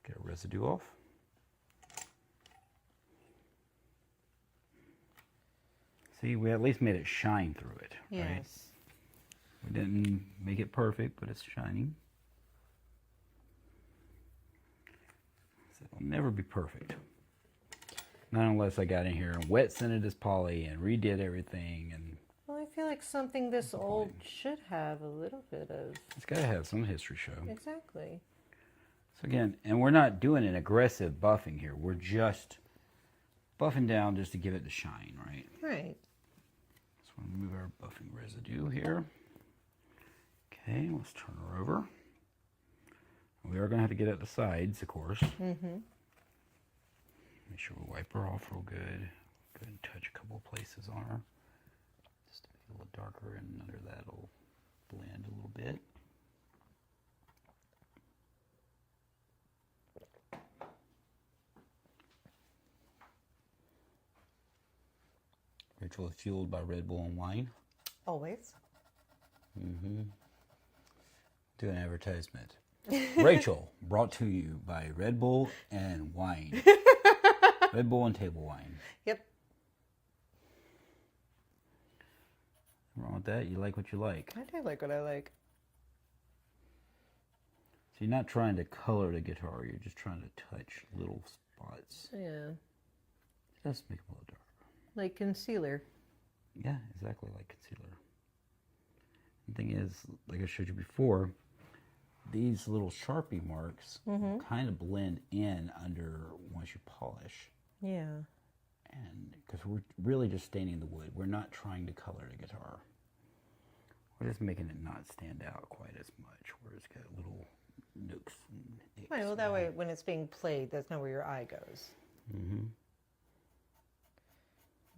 get a residue off. See, we at least made it shine through it, right? Yes. We didn't make it perfect, but it's shining. It'll never be perfect. Not unless I got in here and wet scented this poly and redid everything. And Well, I feel like something this old should have a little bit of... It's got to have some history show. Exactly. So again, and we're not doing an aggressive buffing here. We're just buffing down just to give it the shine, right? Right. So we'll remove our buffing residue here. Okay, let's turn her over. We are going to have to get at the sides, of course. Mm-hmm. Make sure we wipe her off real good. Go ahead and touch a couple of places on her. Just to make it a little darker, and under that will blend a little bit. Rachel is fueled by Red Bull and wine. Always. Mm-hmm. Do an advertisement. Rachel, brought to you by Red Bull and wine. Red Bull and table wine. Yep. Nothing wrong with that. You like what you like. I do like what I like. you're not trying to color the guitar, you're just trying to touch little spots. Yeah. Just make them a little darker. Like concealer. Yeah, exactly like concealer. The thing is, like I showed you before, these little Sharpie marks kind of blend in under once you polish. Yeah. And because we're really just staining the wood, we're not trying to color the guitar. We're just making it not stand out quite as much, where it's got little nooks and nicks. Right, well, that way when it's being played, that's not where your eye goes. Mm-hmm.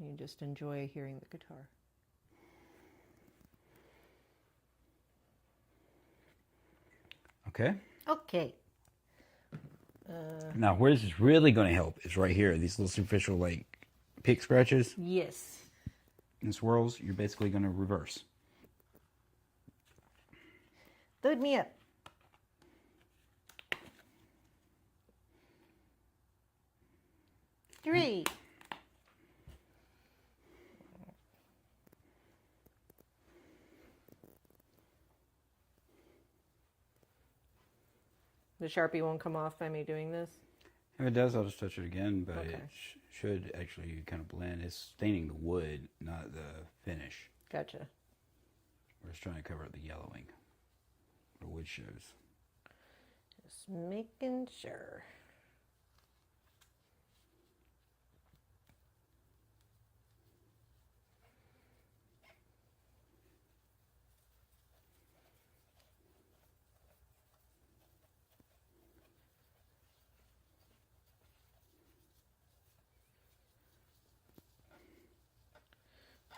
You just enjoy hearing the guitar. Okay. Okay. Now, where this is really going to help is right here. These little superficial, like, pick scratches Yes. and swirls, you're basically going to reverse. Load me up. Three. The Sharpie won't come off by me doing this? If it does, I'll just touch it again, but Okay. it should actually kind of blend. It's staining the wood, not the finish. Gotcha. We're just trying to cover up the yellowing. The wood shows. Just making sure.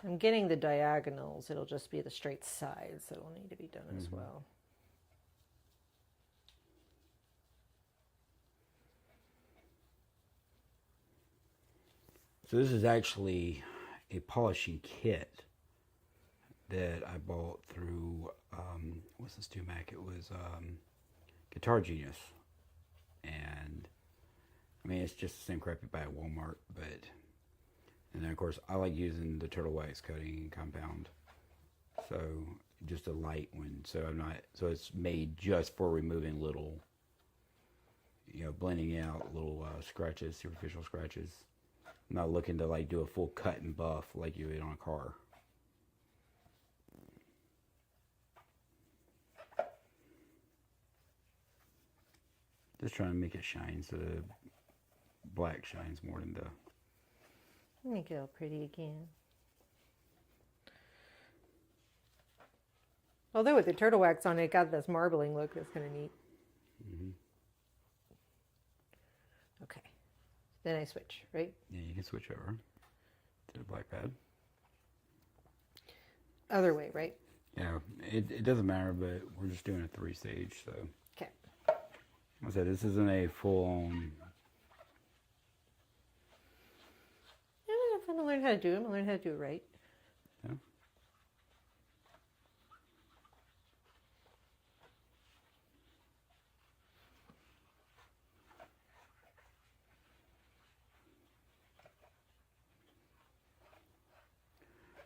I'm getting the diagonals. It'll just be the straight sides that'll need to be done as well. So this is actually a polishing kit that I bought through, what's this Mac? It was Guitar Genius. And, I mean, it's just the same crap you buy at Walmart, but... And then, of course, I like using the turtle wax coating compound. So, just a light one. So, so it's made just for removing little, blending out little scratches, superficial scratches. I'm not looking to, like, do a full cut and buff like you would on a car. Just trying to make it shine so the black shines more than the... Make it all pretty again. Although with the turtle wax on it, got this marbling look that's kind of neat. Okay. Then I switch, right? Yeah, you can switch over to the black pad. Other way, right? Yeah, it doesn't matter, but we're just doing a 3-stage, so. Okay. I said this isn't a full-on... I'm going to learn how to do it. I'm going to learn how to do it right. Yeah.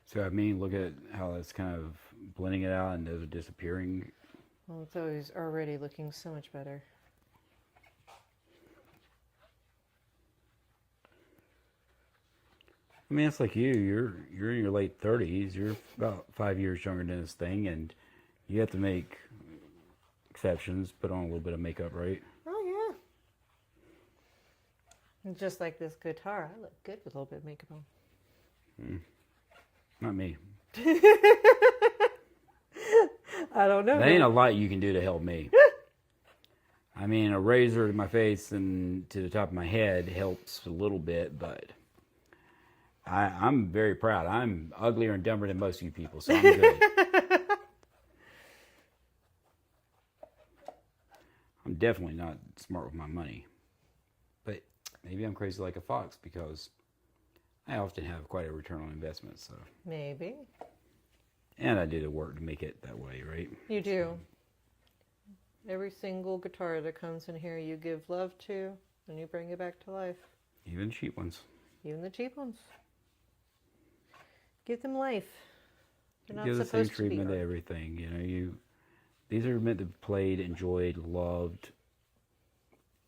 So, I mean, look at how it's kind of blending it out and those are disappearing. Well, it's always already looking so much better. I mean, it's like you're in your late 30s. You're about 5 years younger than this thing, and you have to make exceptions, put on a little bit of makeup, right? Oh, yeah. And just like this guitar, I look good with a little bit of makeup on. Not me. I don't know. There ain't a lot you can do to help me. I mean, a razor to my face and to the top of my head helps a little bit, but I'm very proud. I'm uglier and dumber than most of you people, so I'm good. I'm definitely not smart with my money. But maybe I'm crazy like a fox because I often have quite a return on investment, so. Maybe. And I do the work to make it that way, right? You do. Every single guitar that comes in here, you give love to, and you bring it back to life. Even cheap ones. Even the cheap ones. Give them life. They're not Give the same supposed to be treatment to art. everything. You know, These are meant to be played, enjoyed, loved,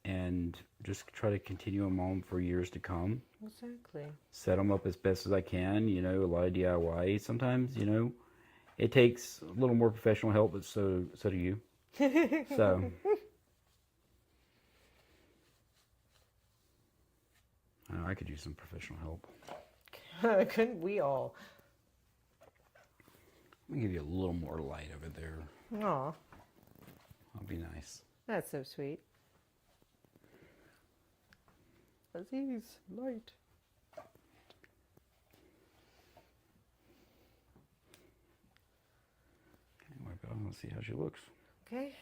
and just try to continue them on for years to come. Exactly. Set them up as best as I can. You know, a lot of DIY. Sometimes, you know, it takes a little more professional help, but so do you. So, I could use some professional help. Couldn't we all? Let me give you a little more light over there. Aw, That'll be nice. that's so sweet. Aziz, light. Anyway, let's see how she looks. Okay.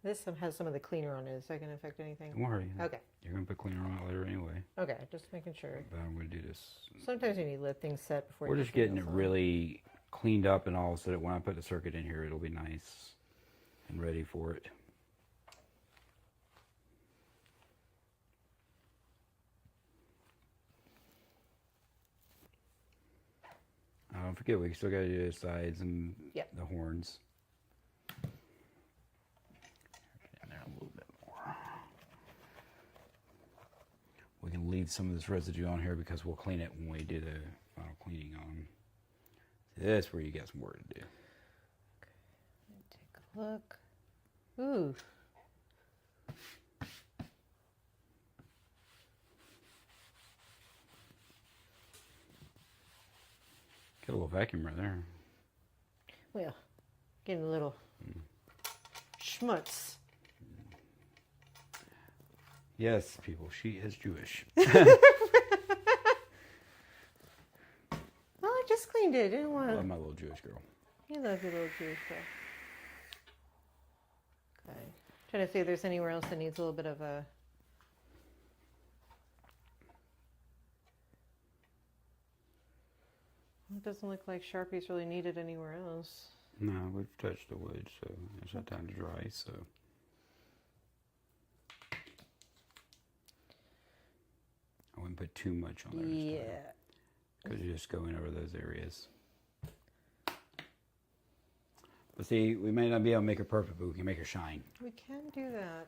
This one has some of the cleaner on it. Is that going to affect anything? Don't worry. Okay. You're going to put cleaner on it later anyway. Okay, just making sure. But I'm going to do this. Sometimes you need to let things set before We're you just put the getting it nails on. really cleaned up and all so that when I put the circuit in here, it'll be nice and ready for it. Don't forget, we still got to do the sides and the horns. Get in there a little bit more. We can leave some of this residue on here because we'll clean it when we do the final cleaning on. That's where you got some work to do. Okay, take a look. Ooh. Got a little vacuum right there. Well, getting a little schmutz. Yes, people, she is Jewish. Well, I just cleaned it. I didn't want I love to. my little Jewish girl. You love your little Jewish girl. Okay. Trying to see if there's anywhere else that needs a little bit of a. It doesn't look like Sharpie's really needed anywhere else. No, we've touched the wood, so it's not time to dry, so. I wouldn't put too much on there this time. Yeah. Because you're just going over those areas. But see, we may not be able to make her perfect, but we can make her shine. We can do that.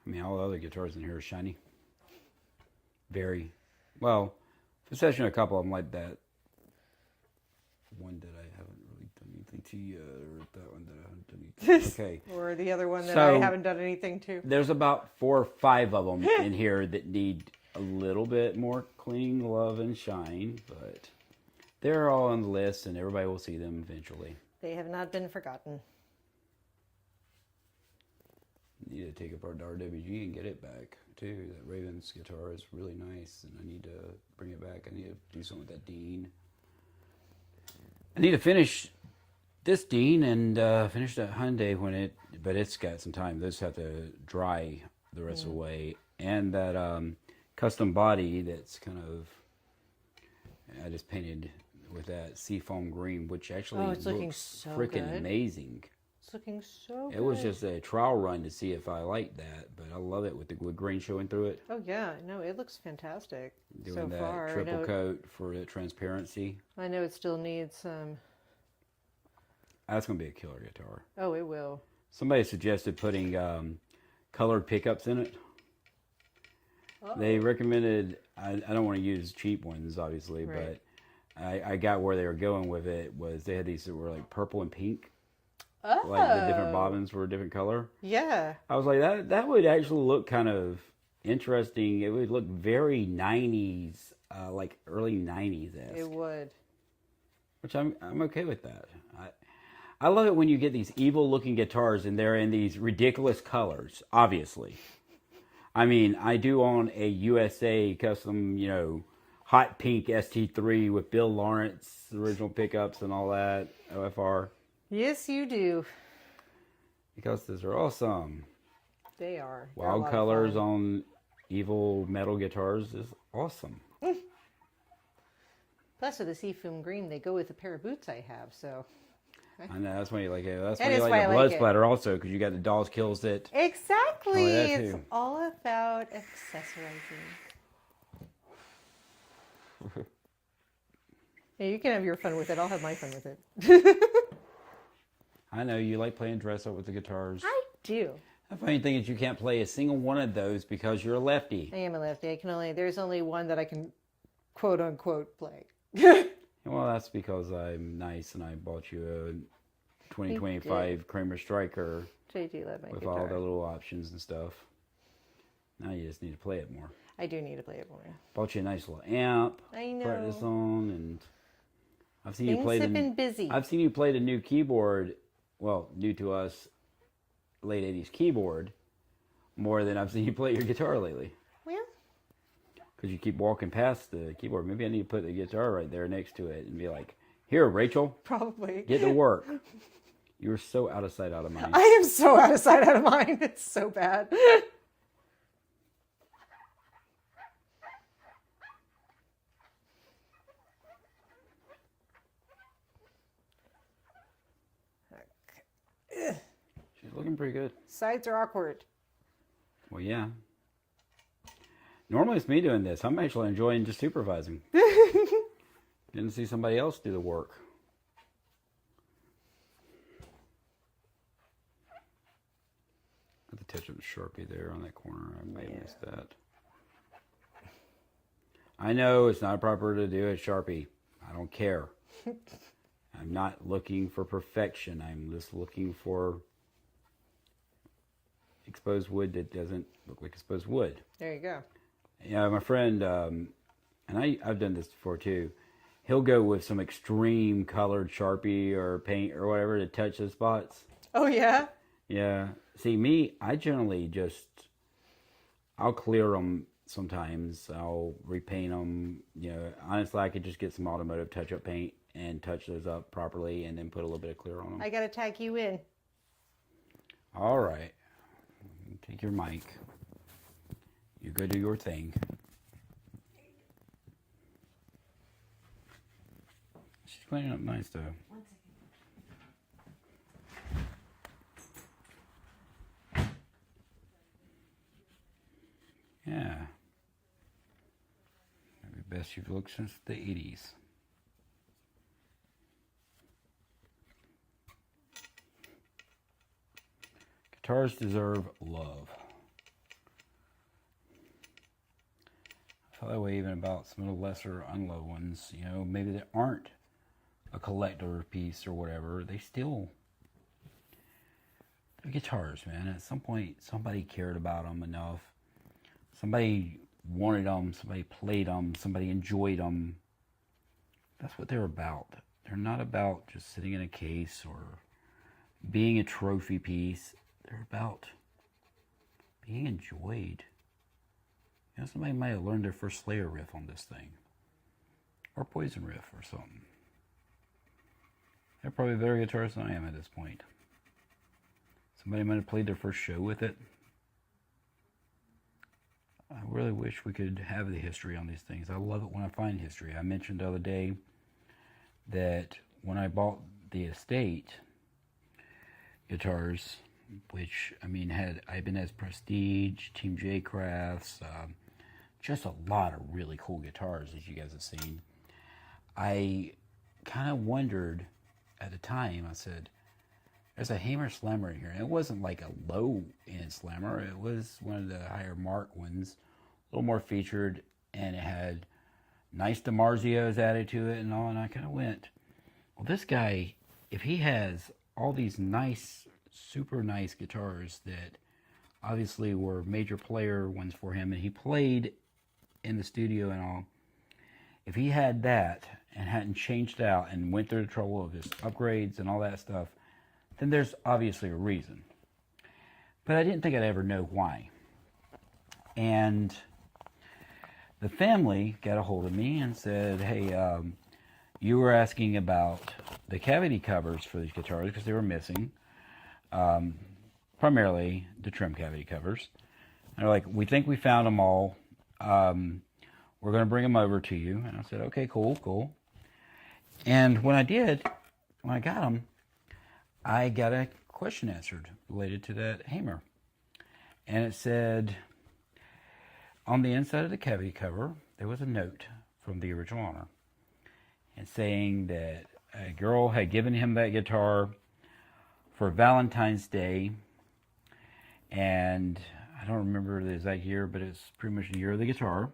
I mean, all the other guitars in here are shiny. Very. Well, especially a couple of them like that. One that I haven't really done anything to yet, or that one that I haven't done anything to. Okay. Or the other one that So, I haven't done anything to. There's about 4 or 5 of them in here that need a little bit more clean, love, and shine, but they're all on the list, and everybody will see them eventually. They have not been forgotten. Need to take apart the RWG and get it back too. That Ravens guitar is really nice, and I need to bring it back. I need to do something with that Dean. I need to finish this Dean and finish that Hyundai but it's got some time. Those have to dry the rest of the way, and that custom body that's kind of I just painted with that seafoam green, which actually it's looking looks so freaking good. amazing. It's looking so good. It was just a trial run to see if I liked that, but I love it with the green showing through it. Oh yeah, no, it looks fantastic. Doing so that far. triple coat for the transparency. I know it still needs some. That's going to be a killer guitar. Oh, it will. Somebody suggested putting colored pickups in it. They recommended, I don't want to use cheap ones, obviously, Right. but I got where they were going with it was they had these that were like purple and pink. Oh. Like the different bobbins were a different color. Yeah. I was like, that would actually look kind of interesting. It would look very 90s, like early 90s-esque. It would. Which I'm okay with that. I love it when you get these evil-looking guitars and they're in these ridiculous colors, obviously. I mean, I do own a USA custom, hot pink ST3 with Bill Lawrence original pickups and all that, OFR. Yes, you do. Because those are awesome. They are. They're a Wild lot of colors fun. on evil metal guitars is awesome. Plus, with the seafoam green, they go with a pair of boots I have. So. I know that's why you like it. That's That why you is like why the I blood like it. splatter also, because you got the Dawes kills that. Exactly. Exactly. that It's too. all about accessorizing. Yeah, you can have your fun with it. I'll have my fun with it. I know you like playing dress up with the guitars. I do. The funny thing is you can't play a single one of those because you're a lefty. I am a lefty. There's only one that I can quote unquote play. Well, that's because I'm nice and I bought you a 2025 Kramer Striker JD love my with guitar. all the little options and stuff. Now you just need to play it more. I do need to play it more. Bought you a nice little amp. I know. Practice on, and I've seen Things you play have been busy. I've seen you play the new keyboard. Well, new to us, late 80s keyboard, more than I've seen you play your guitar lately. Well, Because you keep walking past the keyboard. Maybe I need to put the guitar right there next to it and be like, here, Rachel, probably. get to work. You were so out of sight, out of mind. I am so out of sight, out of mind. It's so bad. She's looking pretty good. Sides are awkward. Well, yeah. Normally it's me doing this. I'm actually enjoying just supervising. Getting to see somebody else do the work. Got the touch of the Sharpie there on that corner. I may have missed that. I know it's not proper to do a Sharpie. I don't care. I'm not looking for perfection. I'm just looking for exposed wood that doesn't look like exposed wood. There you go. Yeah, my friend, and I've done this before too. He'll go with some extreme colored Sharpie or paint or whatever to touch the spots. Oh, yeah? Yeah. See, me, I generally just, I'll clear them sometimes. I'll repaint them. You know, honestly, I could just get some automotive touch-up paint and touch those up properly and then put a little bit of clear on them. I got to tag you in. All right. Take your mic. You go do your thing. She's cleaning up nice, though. 1 second. Yeah. Maybe best you've looked since the 80s. Guitars deserve love. I feel that way even about some of the lesser unloved ones. You know, maybe they aren't a collector piece or whatever. They're guitars, man. At some point, somebody cared about them enough. Somebody wanted them. Somebody played them. Somebody enjoyed them. That's what they're about. They're not about just sitting in a case or being a trophy piece. They're about being enjoyed. You know, somebody might have learned their first Slayer riff on this thing. Or Poison riff or something. They're probably a better guitarist than I am at this point. Somebody might have played their first show with it. I really wish we could have the history on these things. I love it when I find history. I mentioned the other day that when I bought the Estate guitars, which, I mean, had Ibanez Prestige, Team J Crafts, just a lot of really cool guitars, as you guys have seen. I kind of wondered at the time, I said, there's a Hamer Slammer in here. And it wasn't like a low-end Slammer. It was one of the higher mark ones, a little more featured, and it had nice DiMarzios added to it and all. And I kind of went, well, this guy, if he has all these nice, super nice guitars that obviously were major player ones for him, and he played in the studio and all, if he had that and hadn't changed out and went through the trouble of just upgrades and all that stuff, then there's obviously a reason. But I didn't think I'd ever know why. And the family got a hold of me and said, hey, you were asking about the cavity covers for these guitars because they were missing. Primarily the trim cavity covers. And they're like, we think we found them all. We're going to bring them over to you. And I said, okay, cool. And when I got them, I got a question answered related to that Hamer. And it said, on the inside of the cavity cover, there was a note from the original owner, and saying that a girl had given him that guitar for Valentine's Day, and I don't remember the exact year, but it's pretty much the year of the guitar,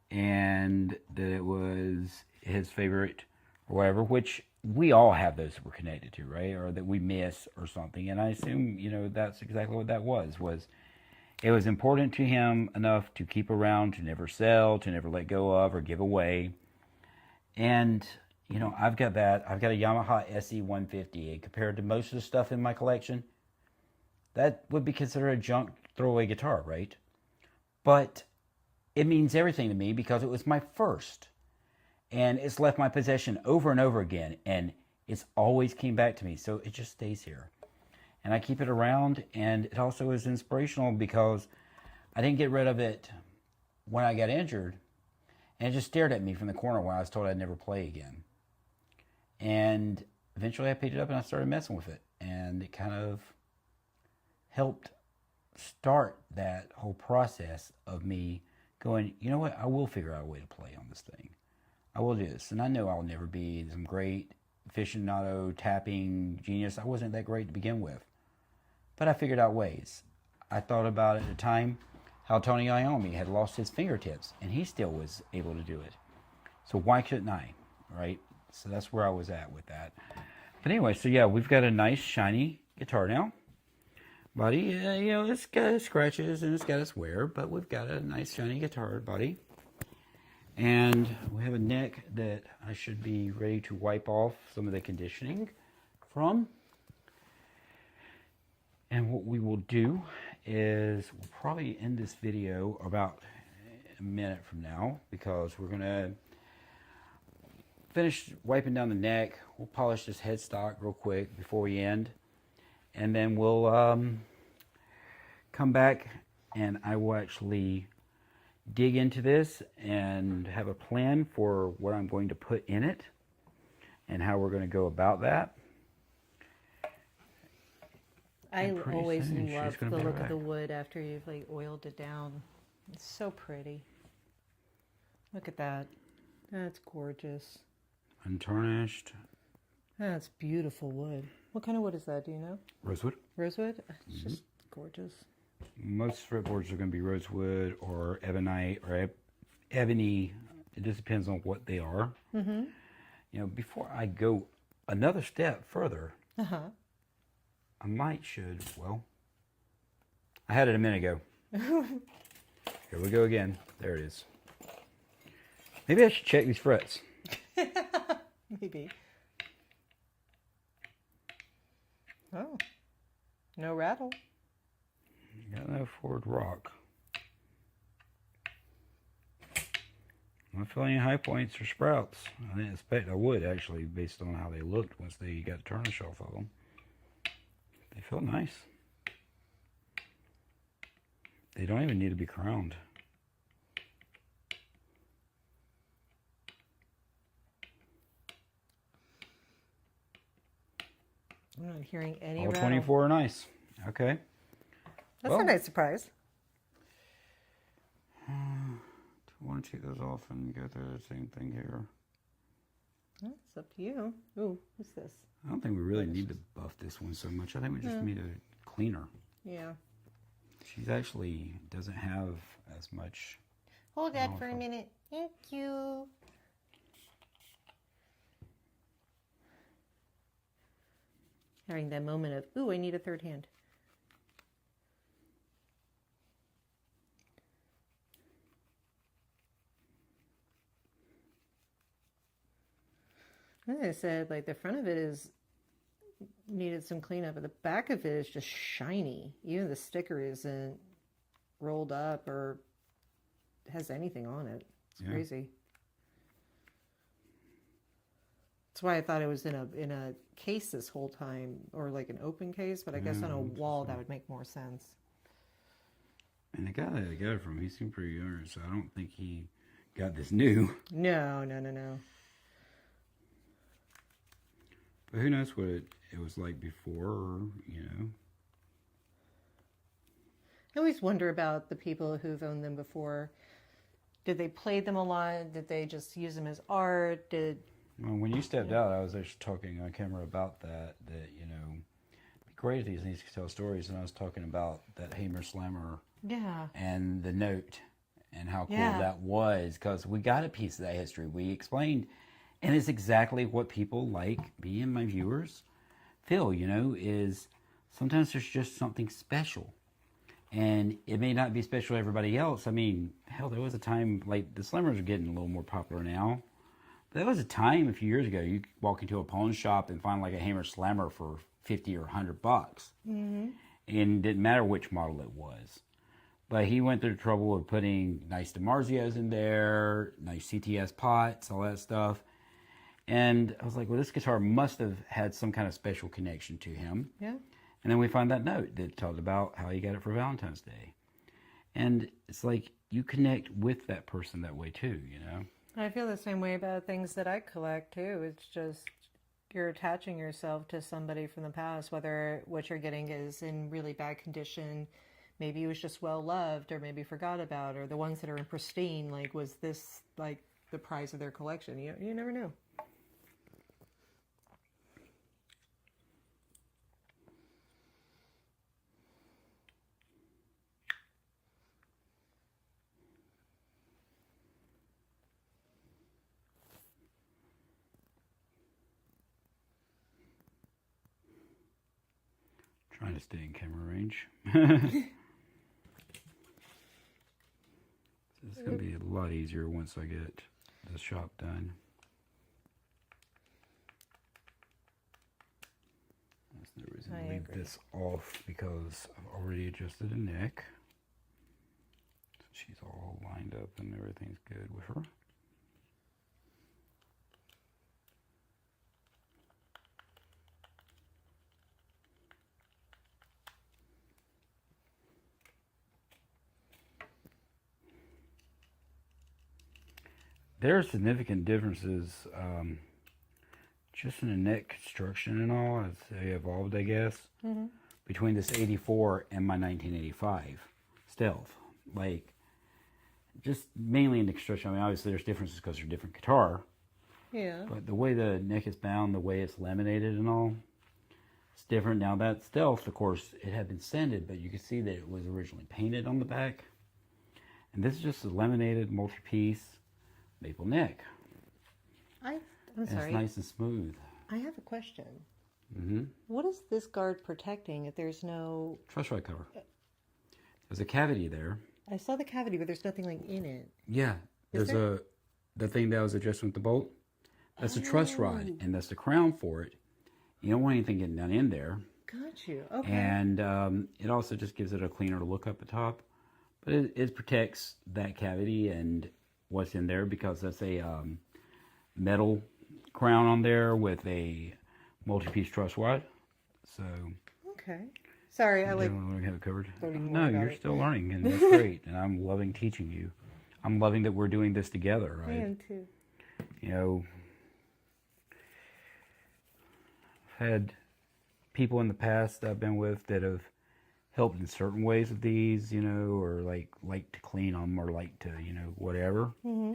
and that it was his favorite or whatever, which we all have those that we're connected to, right? Or that we miss or something. And I assume, that's exactly what that was it was important to him enough to keep around, to never sell, to never let go of or give away. And, I've got that. I've got a Yamaha SE 150. And compared to most of the stuff in my collection, that would be considered a junk throwaway guitar, right? But it means everything to me because it was my first. And it's left my possession over and over again. And it's always came back to me. So it just stays here. And I keep it around. And it also is inspirational because I didn't get rid of it when I got injured. And it just stared at me from the corner when I was told I'd never play again. And eventually I picked it up and I started messing with it. And it kind of helped start that whole process of me going, you know what, I will figure out a way to play on this thing. I will do this. And I know I'll never be some great aficionado tapping genius. I wasn't that great to begin with. But I figured out ways. I thought about at the time how Tony Iommi had lost his fingertips and he still was able to do it. So why couldn't I, right? So that's where I was at with that. But anyway, so yeah, we've got a nice shiny guitar now. Body, it's got its scratches and it's got its wear, but we've got a nice shiny guitar body. And we have a neck that I should be ready to wipe off some of the conditioning from. And what we will do is we'll probably end this video about a minute from now because we're going to finish wiping down the neck. We'll polish this headstock real quick before we end. And then we'll come back and I will actually dig into this and have a plan for what I'm going to put in it and how we're going to go about that. I always love the look of the wood after you've oiled it down. It's so pretty. Look at that. That's gorgeous. Untarnished. That's beautiful wood. What kind of wood is that? Do you know? Rosewood. Rosewood? It's just gorgeous. Most fretboards are going to be rosewood or ebonite or ebony. It just depends on what they are. Mm-hmm. Before I go another step further, I had it a minute ago. Here we go again. There it is. Maybe I should check these frets. Maybe. Oh, no rattle. Got no forward rock. I'm not feeling any high points or sprouts. I didn't expect I would, actually, based on how they looked once they got tarnish off of them. They feel nice. They don't even need to be crowned. I'm not hearing any All rattle. 24 are nice. Okay. That's a nice surprise. Do you want to take those off and go through the same thing here? It's up to you. Ooh, what's this? I don't think we really need to buff this one so much. I think we just need a cleaner. Yeah. She's actually doesn't have as much. Hold that for a minute. Thank you. Having that moment of, ooh, I need a third hand. As I said, the front of it needed some cleanup, but the back of it is just shiny. Even the sticker isn't rolled up or has anything on it. It's crazy. That's why I thought it was in a case this whole time, or an open case. But I guess on a wall that would make more sense. And the guy that I got it from, he seemed pretty young, so I don't think he got this new. No. But who knows what it was like before, I always wonder about the people who've owned them before. Did they play them a lot? Did they just use them as art? Well, when you stepped out, I was actually talking on camera about that, you know, it'd be great if these things could tell stories, and I was talking about that Hammer Slammer Yeah. and the note and how cool Yeah. that was, because we got a piece of that history. We explained, and it's exactly what people like me and my viewers feel, you know, is sometimes there's just something special. And it may not be special to everybody else. I mean, hell, there was a time, like, the Slammers are getting a little more popular now. But there was a time a few years ago, you could walk into a pawn shop and find, like, a Hammer Slammer for 50 or $100 bucks. Mm-hmm. And it didn't matter which model it was. But he went through the trouble of putting nice DiMarzios in there, nice CTS pots, all that stuff. And I was like, well, this guitar must have had some kind of special connection to him. Yeah. And then we find that note that talked about how he got it for Valentine's Day. And it's like you connect with that person that way too, you know? I feel the same way about things that I collect too. It's just you're attaching yourself to somebody from the past, whether what you're getting is in really bad condition, maybe it was just well loved, or maybe forgot about, or the ones that are in pristine, like was this like the prize of their collection? You never know. Trying to stay in camera range. It's going to be a lot easier once I get the shop done. There's no reason to leave this off because I've already adjusted the neck. So she's all lined up and everything's good with her. There are significant differences just in the neck construction and all, as they evolved, I guess, between this 84 and my 1985 Stealth. Like, just mainly in the construction. I mean, obviously there's differences because they're different guitar. Yeah. But the way the neck is bound, the way it's laminated and all, it's different. Now that Stealth, of course, it had been sanded, but you can see that it was originally painted on the back. And this is just a laminated multi-piece maple neck. I'm And sorry. it's nice and smooth. I have a question. Mm-hmm. What is this guard protecting if there's no... Truss rod cover. There's a cavity there. I saw the cavity, but there's nothing like in it. Yeah. There's the thing that was adjusted with the bolt. That's a truss rod, and that's the crown for it. You don't want anything getting down in there. Got you. Okay. And it also just gives it a cleaner look up the top. But it protects that cavity and what's in there, because that's a metal crown on there with a multi-piece truss rod. So Okay. Sorry, I like... don't have it covered. learning No, more about you're it. still learning, and that's great. And I'm loving teaching you. I'm loving that we're doing this together. I am too. You know, I've had people in the past that I've been with that have helped in certain ways with these, you know, or like to clean them, or like to, you know, whatever. Mm-hmm.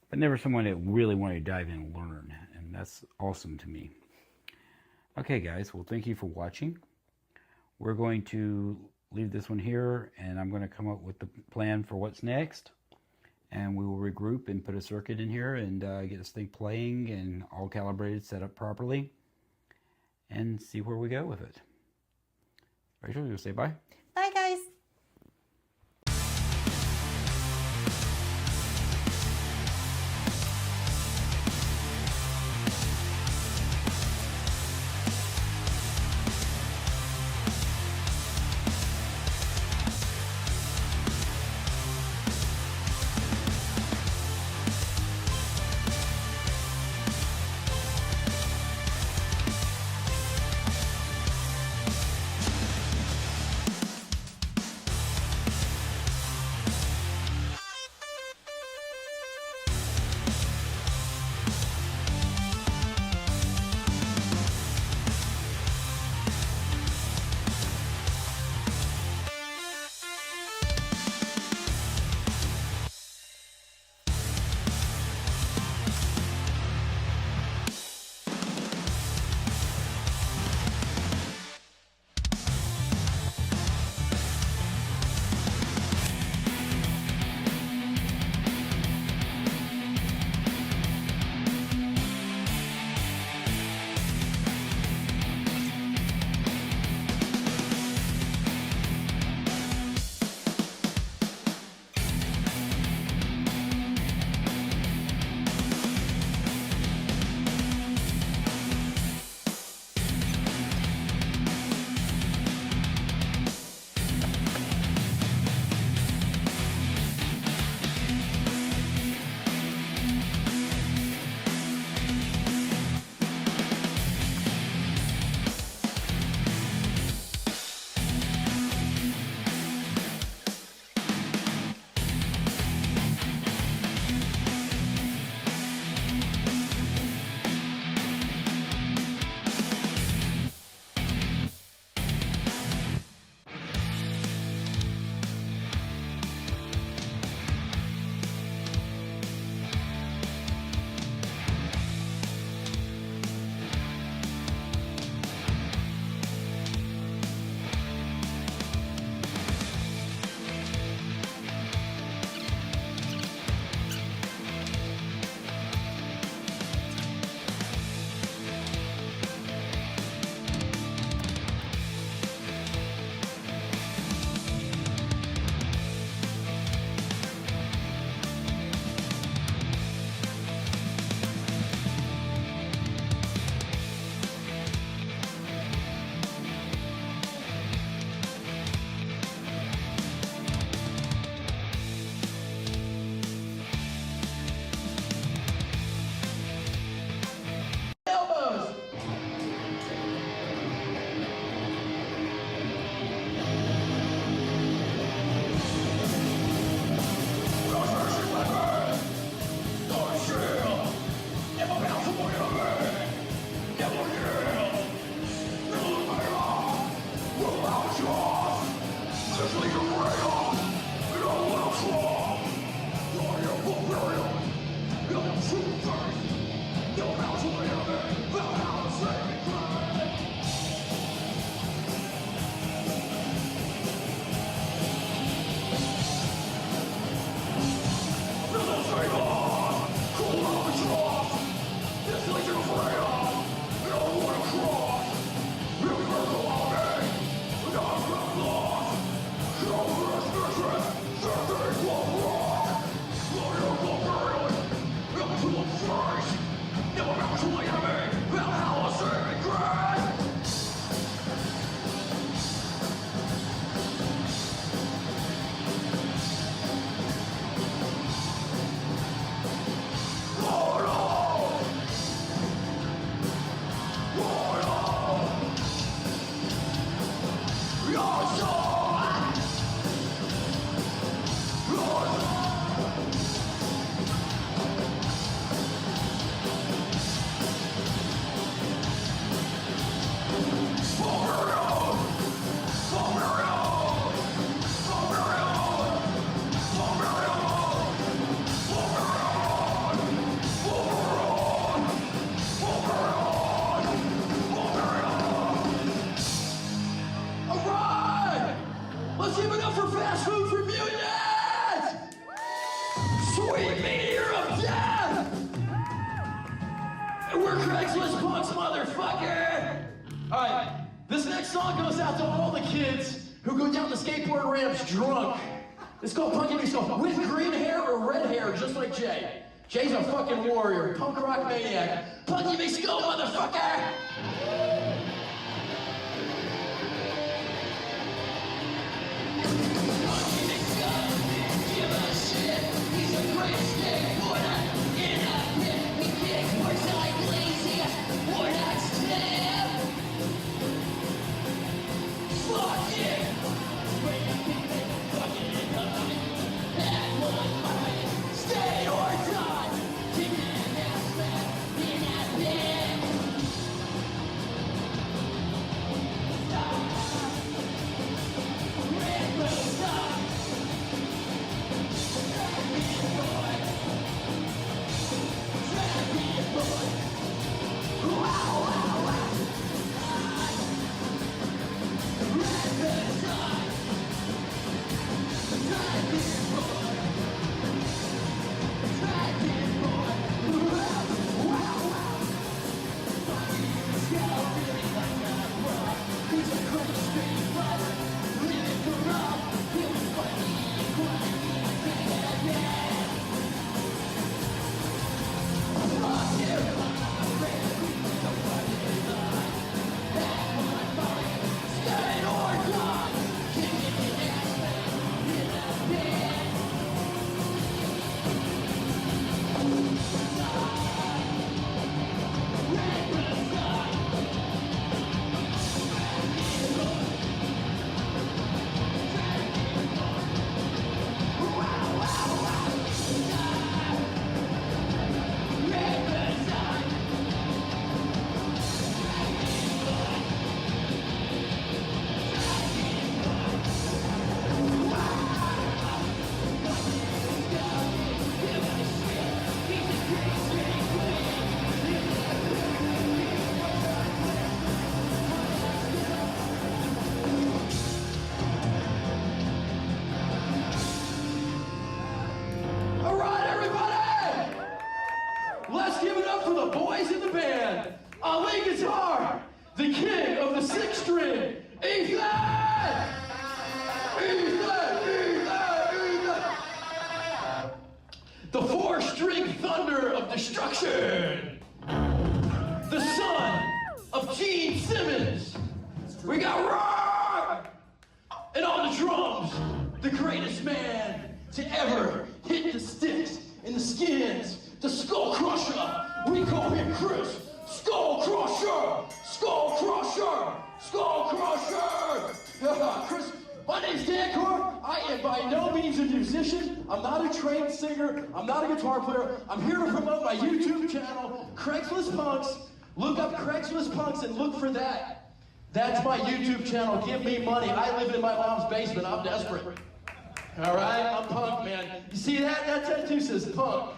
But never someone that really wanted to dive in and learn, and that's awesome to me. Okay, guys, well, thank you for watching. We're going to leave this one here, and I'm going to come up with the plan for what's next. And we will regroup and put a circuit in here and get this thing playing and all calibrated, set up properly, and see where we go with it. Rachel, you'll say bye? Bye, guys. It's called punking yourself with green hair or red hair, just like Jay. Jay's a fucking warrior, punk rock maniac. Punky me skull, motherfucker! Punky me skull, give a shit. He's a great skateboarder in a pit. He kicks works like lazy, we're not stiff. Fuck it! Stay or die, keep an ass back in that pit. Red Bull stop. Dragon boy. Wow, wow, wow. Red Bull stop. Dragon boy. Destruction! The son of Gene Simmons! We got rock! And on the drums, the greatest man to ever hit the sticks and the skins, the Skull Crusher! We call him Chris Skull Crusher! Skull Crusher! Skull Crusher! Chris, my name's Dan Carr. I am by no means a musician. I'm not a trained singer. I'm not a guitar player. I'm here to promote my YouTube channel, Craigslist Punks. Look up Craigslist Punks and look for that. That's my YouTube channel. Give me money. I live in my mom's basement. I'm desperate. All right? I'm punk, man. You see that? That tattoo says punk.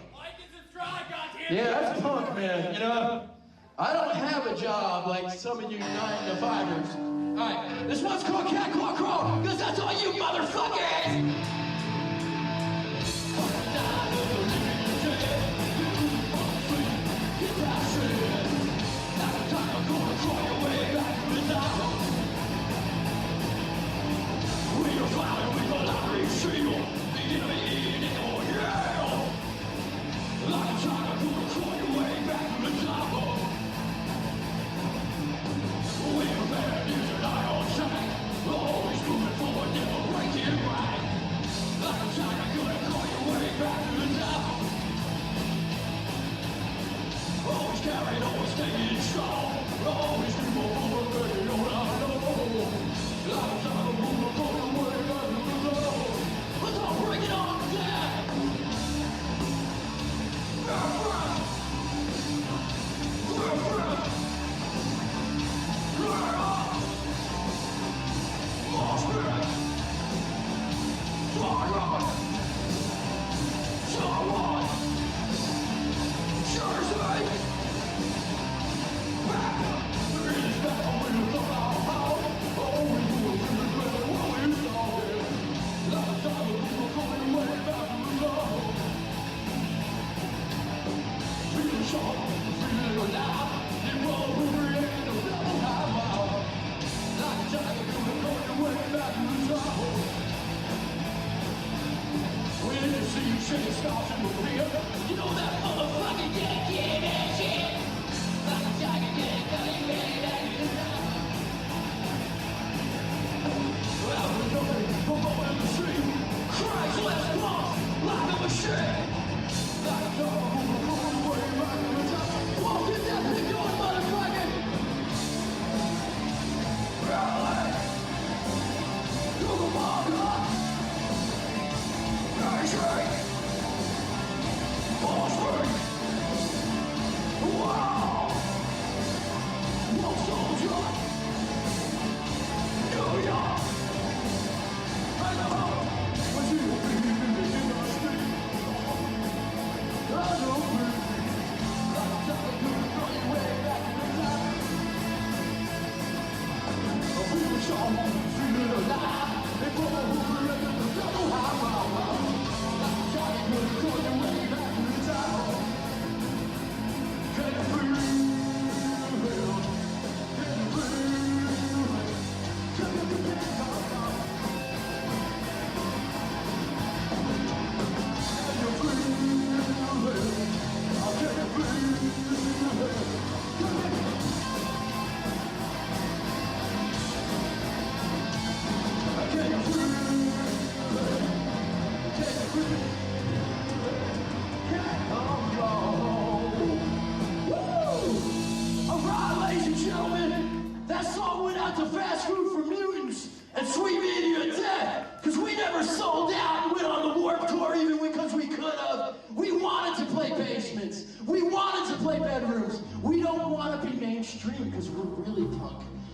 Yeah, that's punk, man. You know? I don't have a job like some of you 9-to-5ers. All right, this one's called Cat Claw Crawl, because that's all you motherfuckers!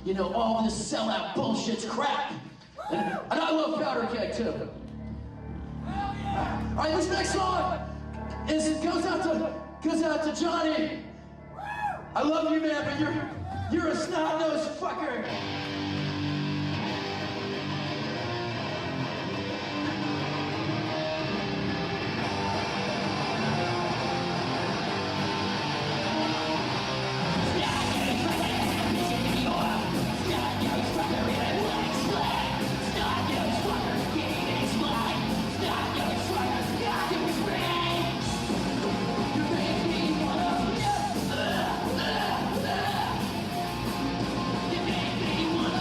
You know, all this sellout bullshit's crap. And I love Powder Keg too. All right, this next song goes out to Johnny. I love you, man, but you're a snot-nosed fucker. You make me wanna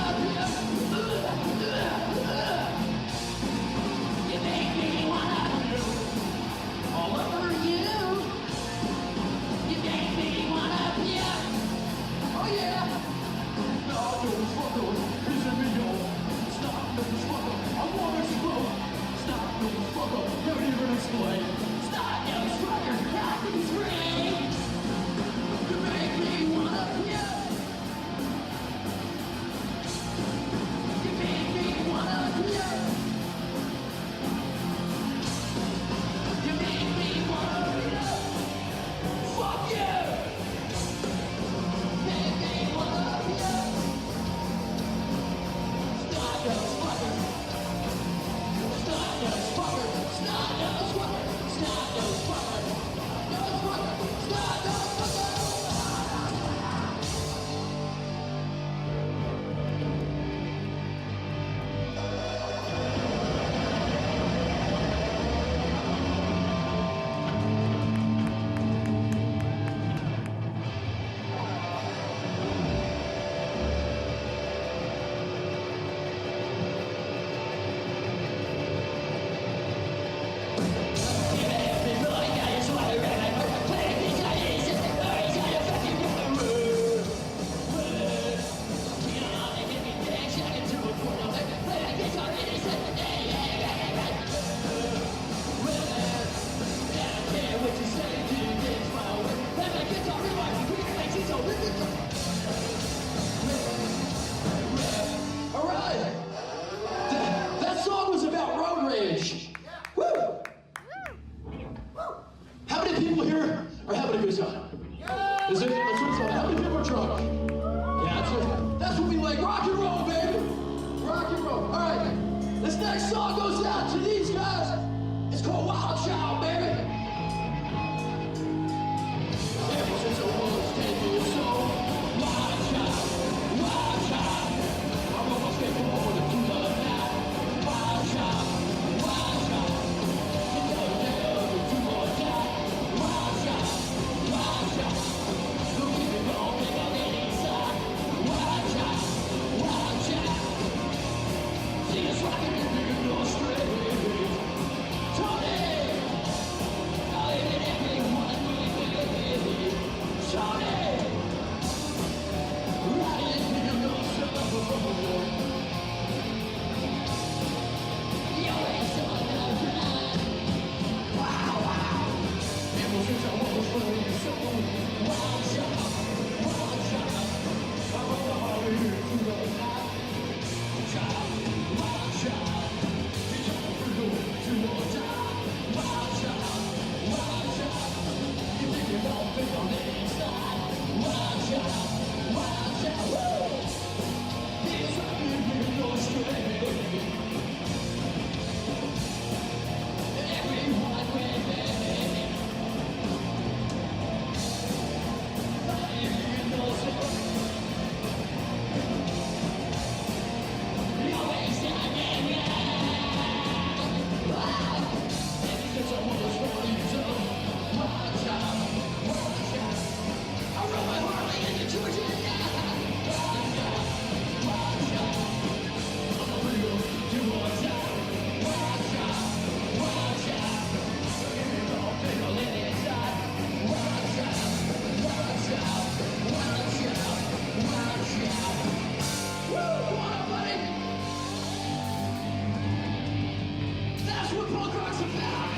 what punk rock's about.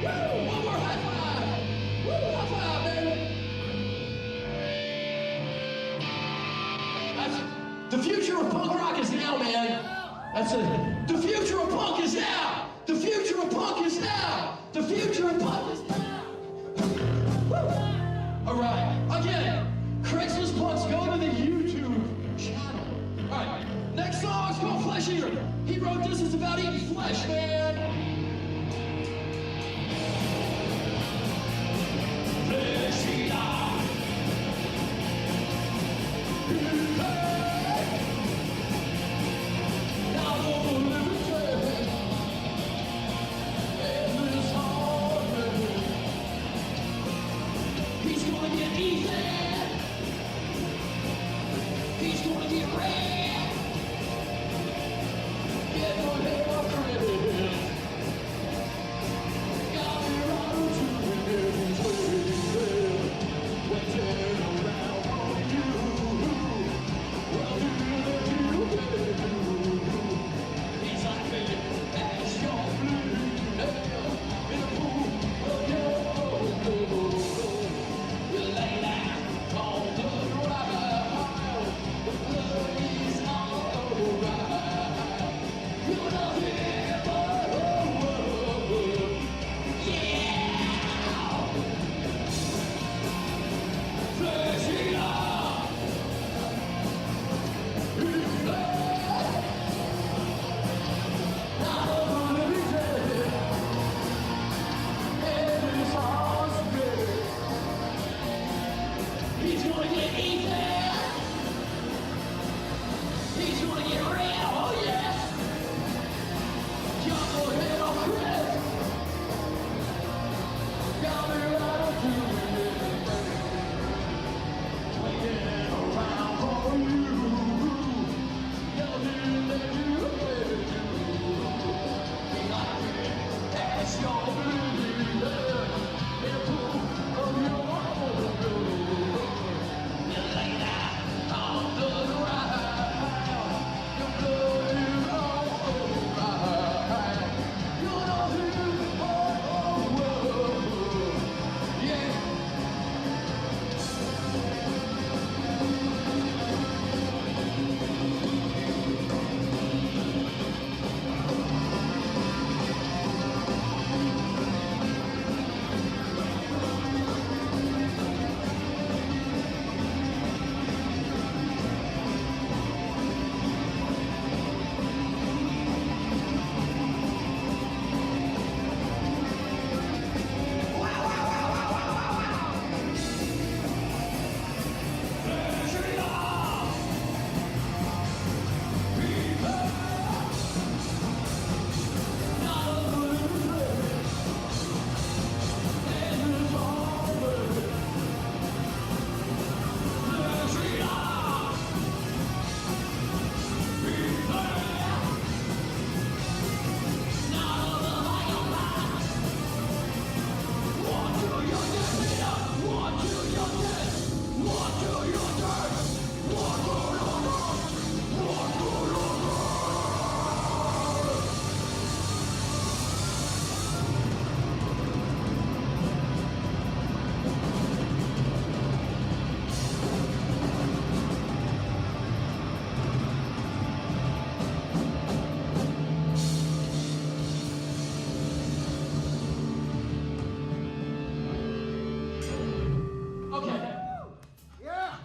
Woo! One more high five. Woo! High five, baby. That's the future of punk rock is now, man. That's it. The future of punk is now. The future of punk is now. The future of punk is now. Woo! All right. Again, Craigslist punks, go to the YouTube channel. All right. Next song is called Flesh Eater. He wrote this. It's about eating flesh, man. Flesh Eater. Now the liberty and this heart. He's gonna get eaten. He's gonna get red. Get your head off the red. Got me right to the devil's way. We're turning around on you. Well, do he's like baby, as your blue hell in a pool of your blood. You lay down on the ground. The blood is all around. You're not here for the world. Yeah! Flesh eater! Not a living dead. And his heart's dead. He's gonna get eaten. He's gonna get red. Oh yes. Got your head on red. Got me right up to it. Waiting around for you. Nothing that you ever do. Be like it as your bleeding in a pool of your own blood. You lay down on the ground. Your blood is all around. You're not here for the world. Yeah.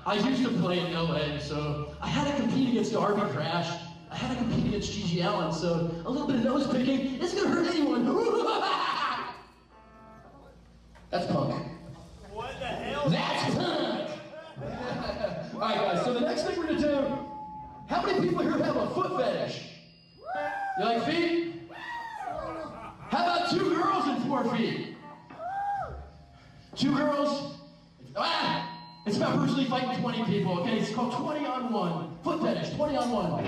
I used to play in LA, so I had to compete against Darby Crash. I had to compete against Gigi Allen, so a little bit of nose picking isn't gonna hurt anyone. That's punk. What the hell? That's punk! Alright guys, so the next thing we're gonna do, how many people here have a foot fetish? You like feet? How about 2 girls and 4 feet? 2 girls? It's about Bruce Lee fighting 20 people, okay? It's called 20 on 1. Foot fetish, 20 on 1.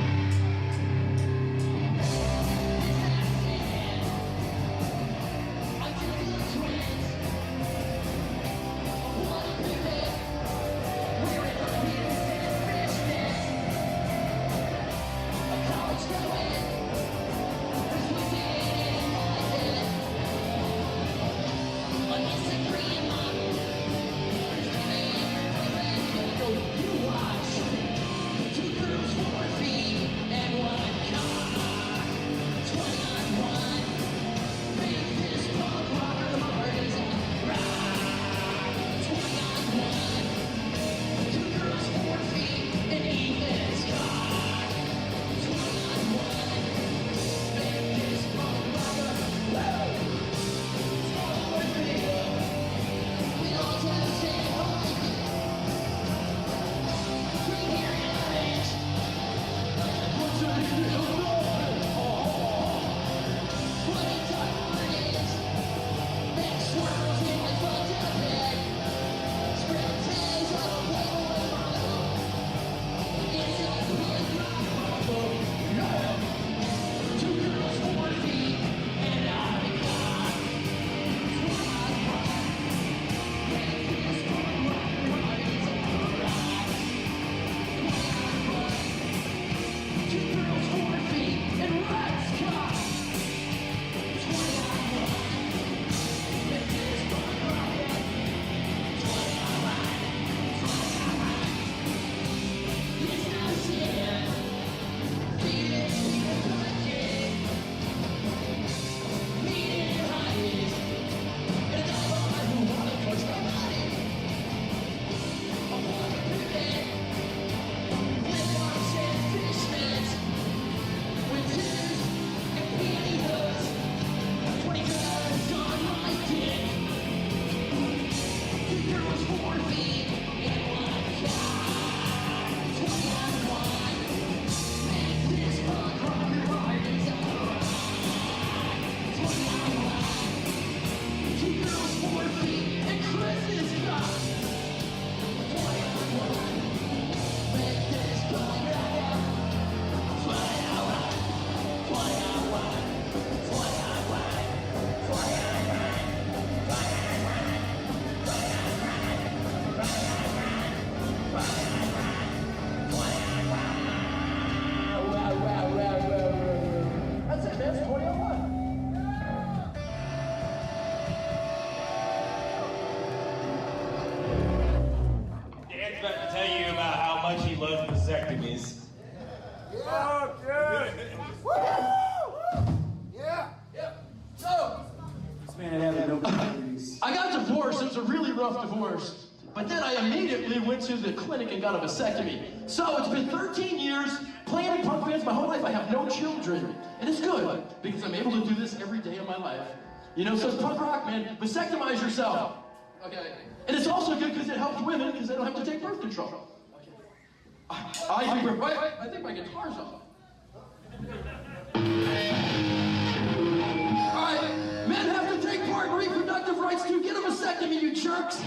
vasectomies. So, I got divorced. It was a really rough divorce. But then I immediately went to the clinic and got a vasectomy. So it's been 13 years, playing in punk bands my whole life. I have no children. And it's good, because I'm able to do this every day of my life. You know, so it's punk rock, man. Vasectomize yourself. Okay. And it's also good because it helps women because they don't have to take birth control. Okay. I think my guitar's off. Alright, men have to take part in reproductive rights too. Get a vasectomy, you jerks!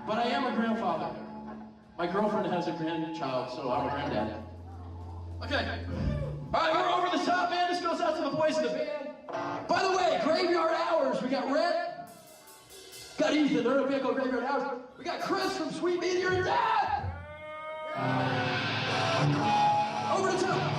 But I am a grandfather. My girlfriend has a grandchild, so I'm a granddad. Okay. All right, we're over the top, man. This goes out to the boys in the band. By the way, graveyard hours. We got Rhett. Got Ethan. They're in a vehicle graveyard hours. We got Chris from Sweet Meteor and Dad. Over the top.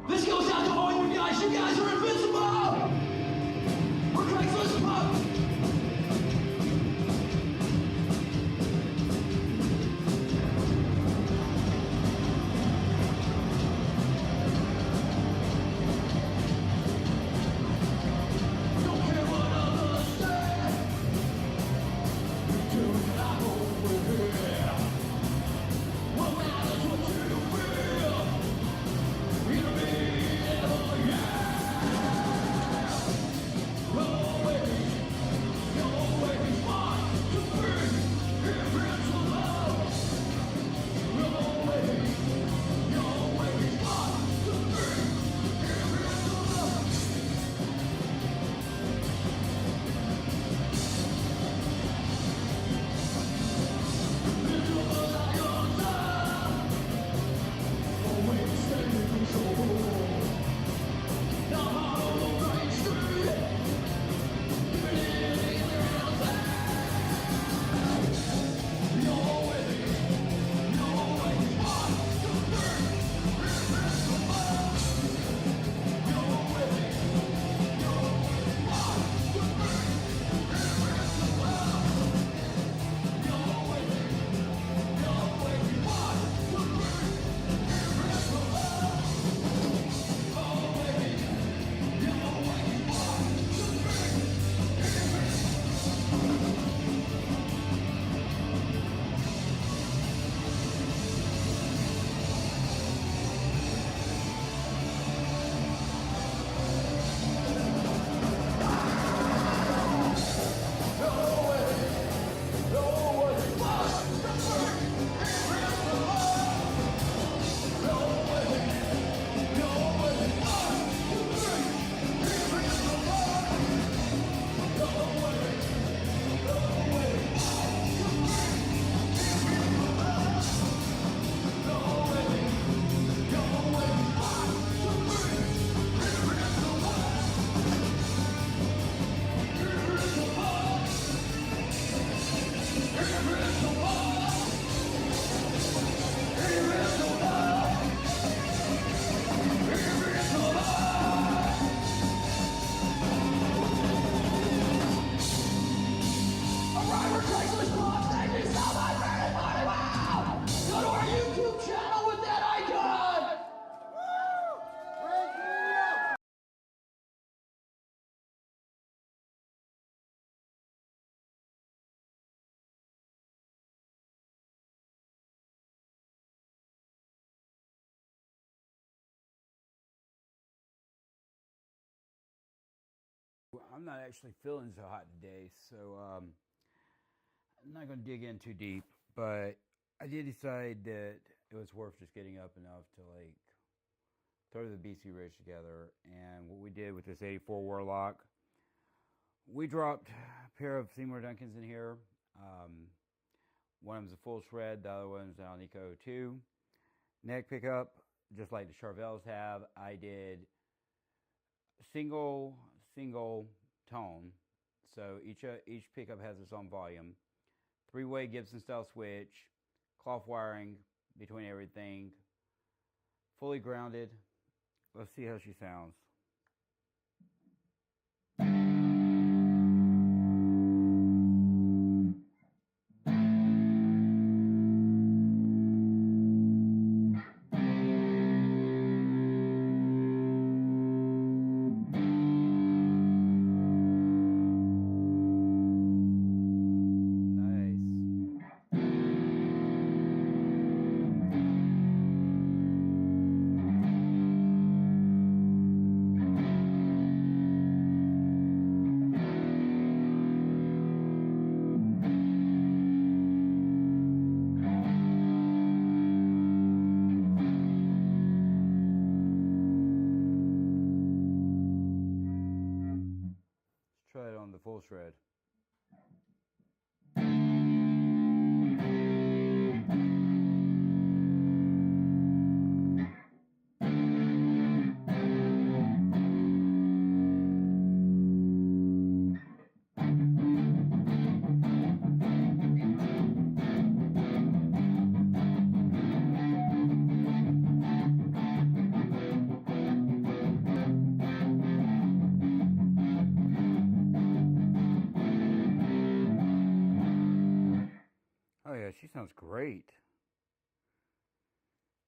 This goes out to all you guys. You guys are invincible. We're Craigslist Pop. Don't care what others say. Do not over here. What matters what you feel. Either me or yeah. Your way is fine to be invincible. Your way is fine to be invincible. Invincible like yourself. Always stay in control. Now on the right street. Go to our YouTube channel with that icon! I'm not actually feeling so hot today, so I'm not going to dig in too deep, but I did decide that it was worth just getting up enough to like throw the BC Ridge together. And what we did with this 84 Warlock, we dropped a pair of Seymour Duncans in here. One of them's a full shred, the other one's an Eco 2. Neck pickup, just like the Charvels have, I did single tone. So each pickup has its own volume. 3-way Gibson style switch, cloth wiring between everything, fully grounded. Let's see how she sounds. Try it on the full shred. sounds great.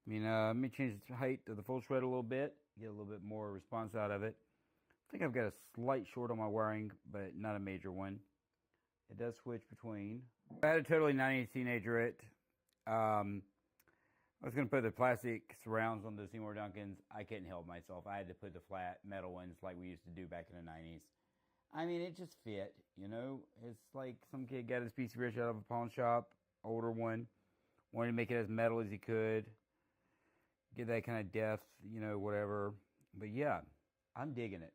I mean, let me change the height of the full shred a little bit, get a little bit more response out of it. I think I've got a slight short on my wiring, but not a major one. It does switch between. I had a totally 98 Teenagerette. I was going to put the plastic surrounds on the Seymour Duncans. I couldn't help myself. I had to put the flat metal ones like we used to do back in the 90s. I mean, it just fit, you know? It's like some kid got his PC Rich out of a pawn shop, older one, wanted to make it as metal as he could, get that kind of depth, you know, whatever. But yeah, I'm digging it.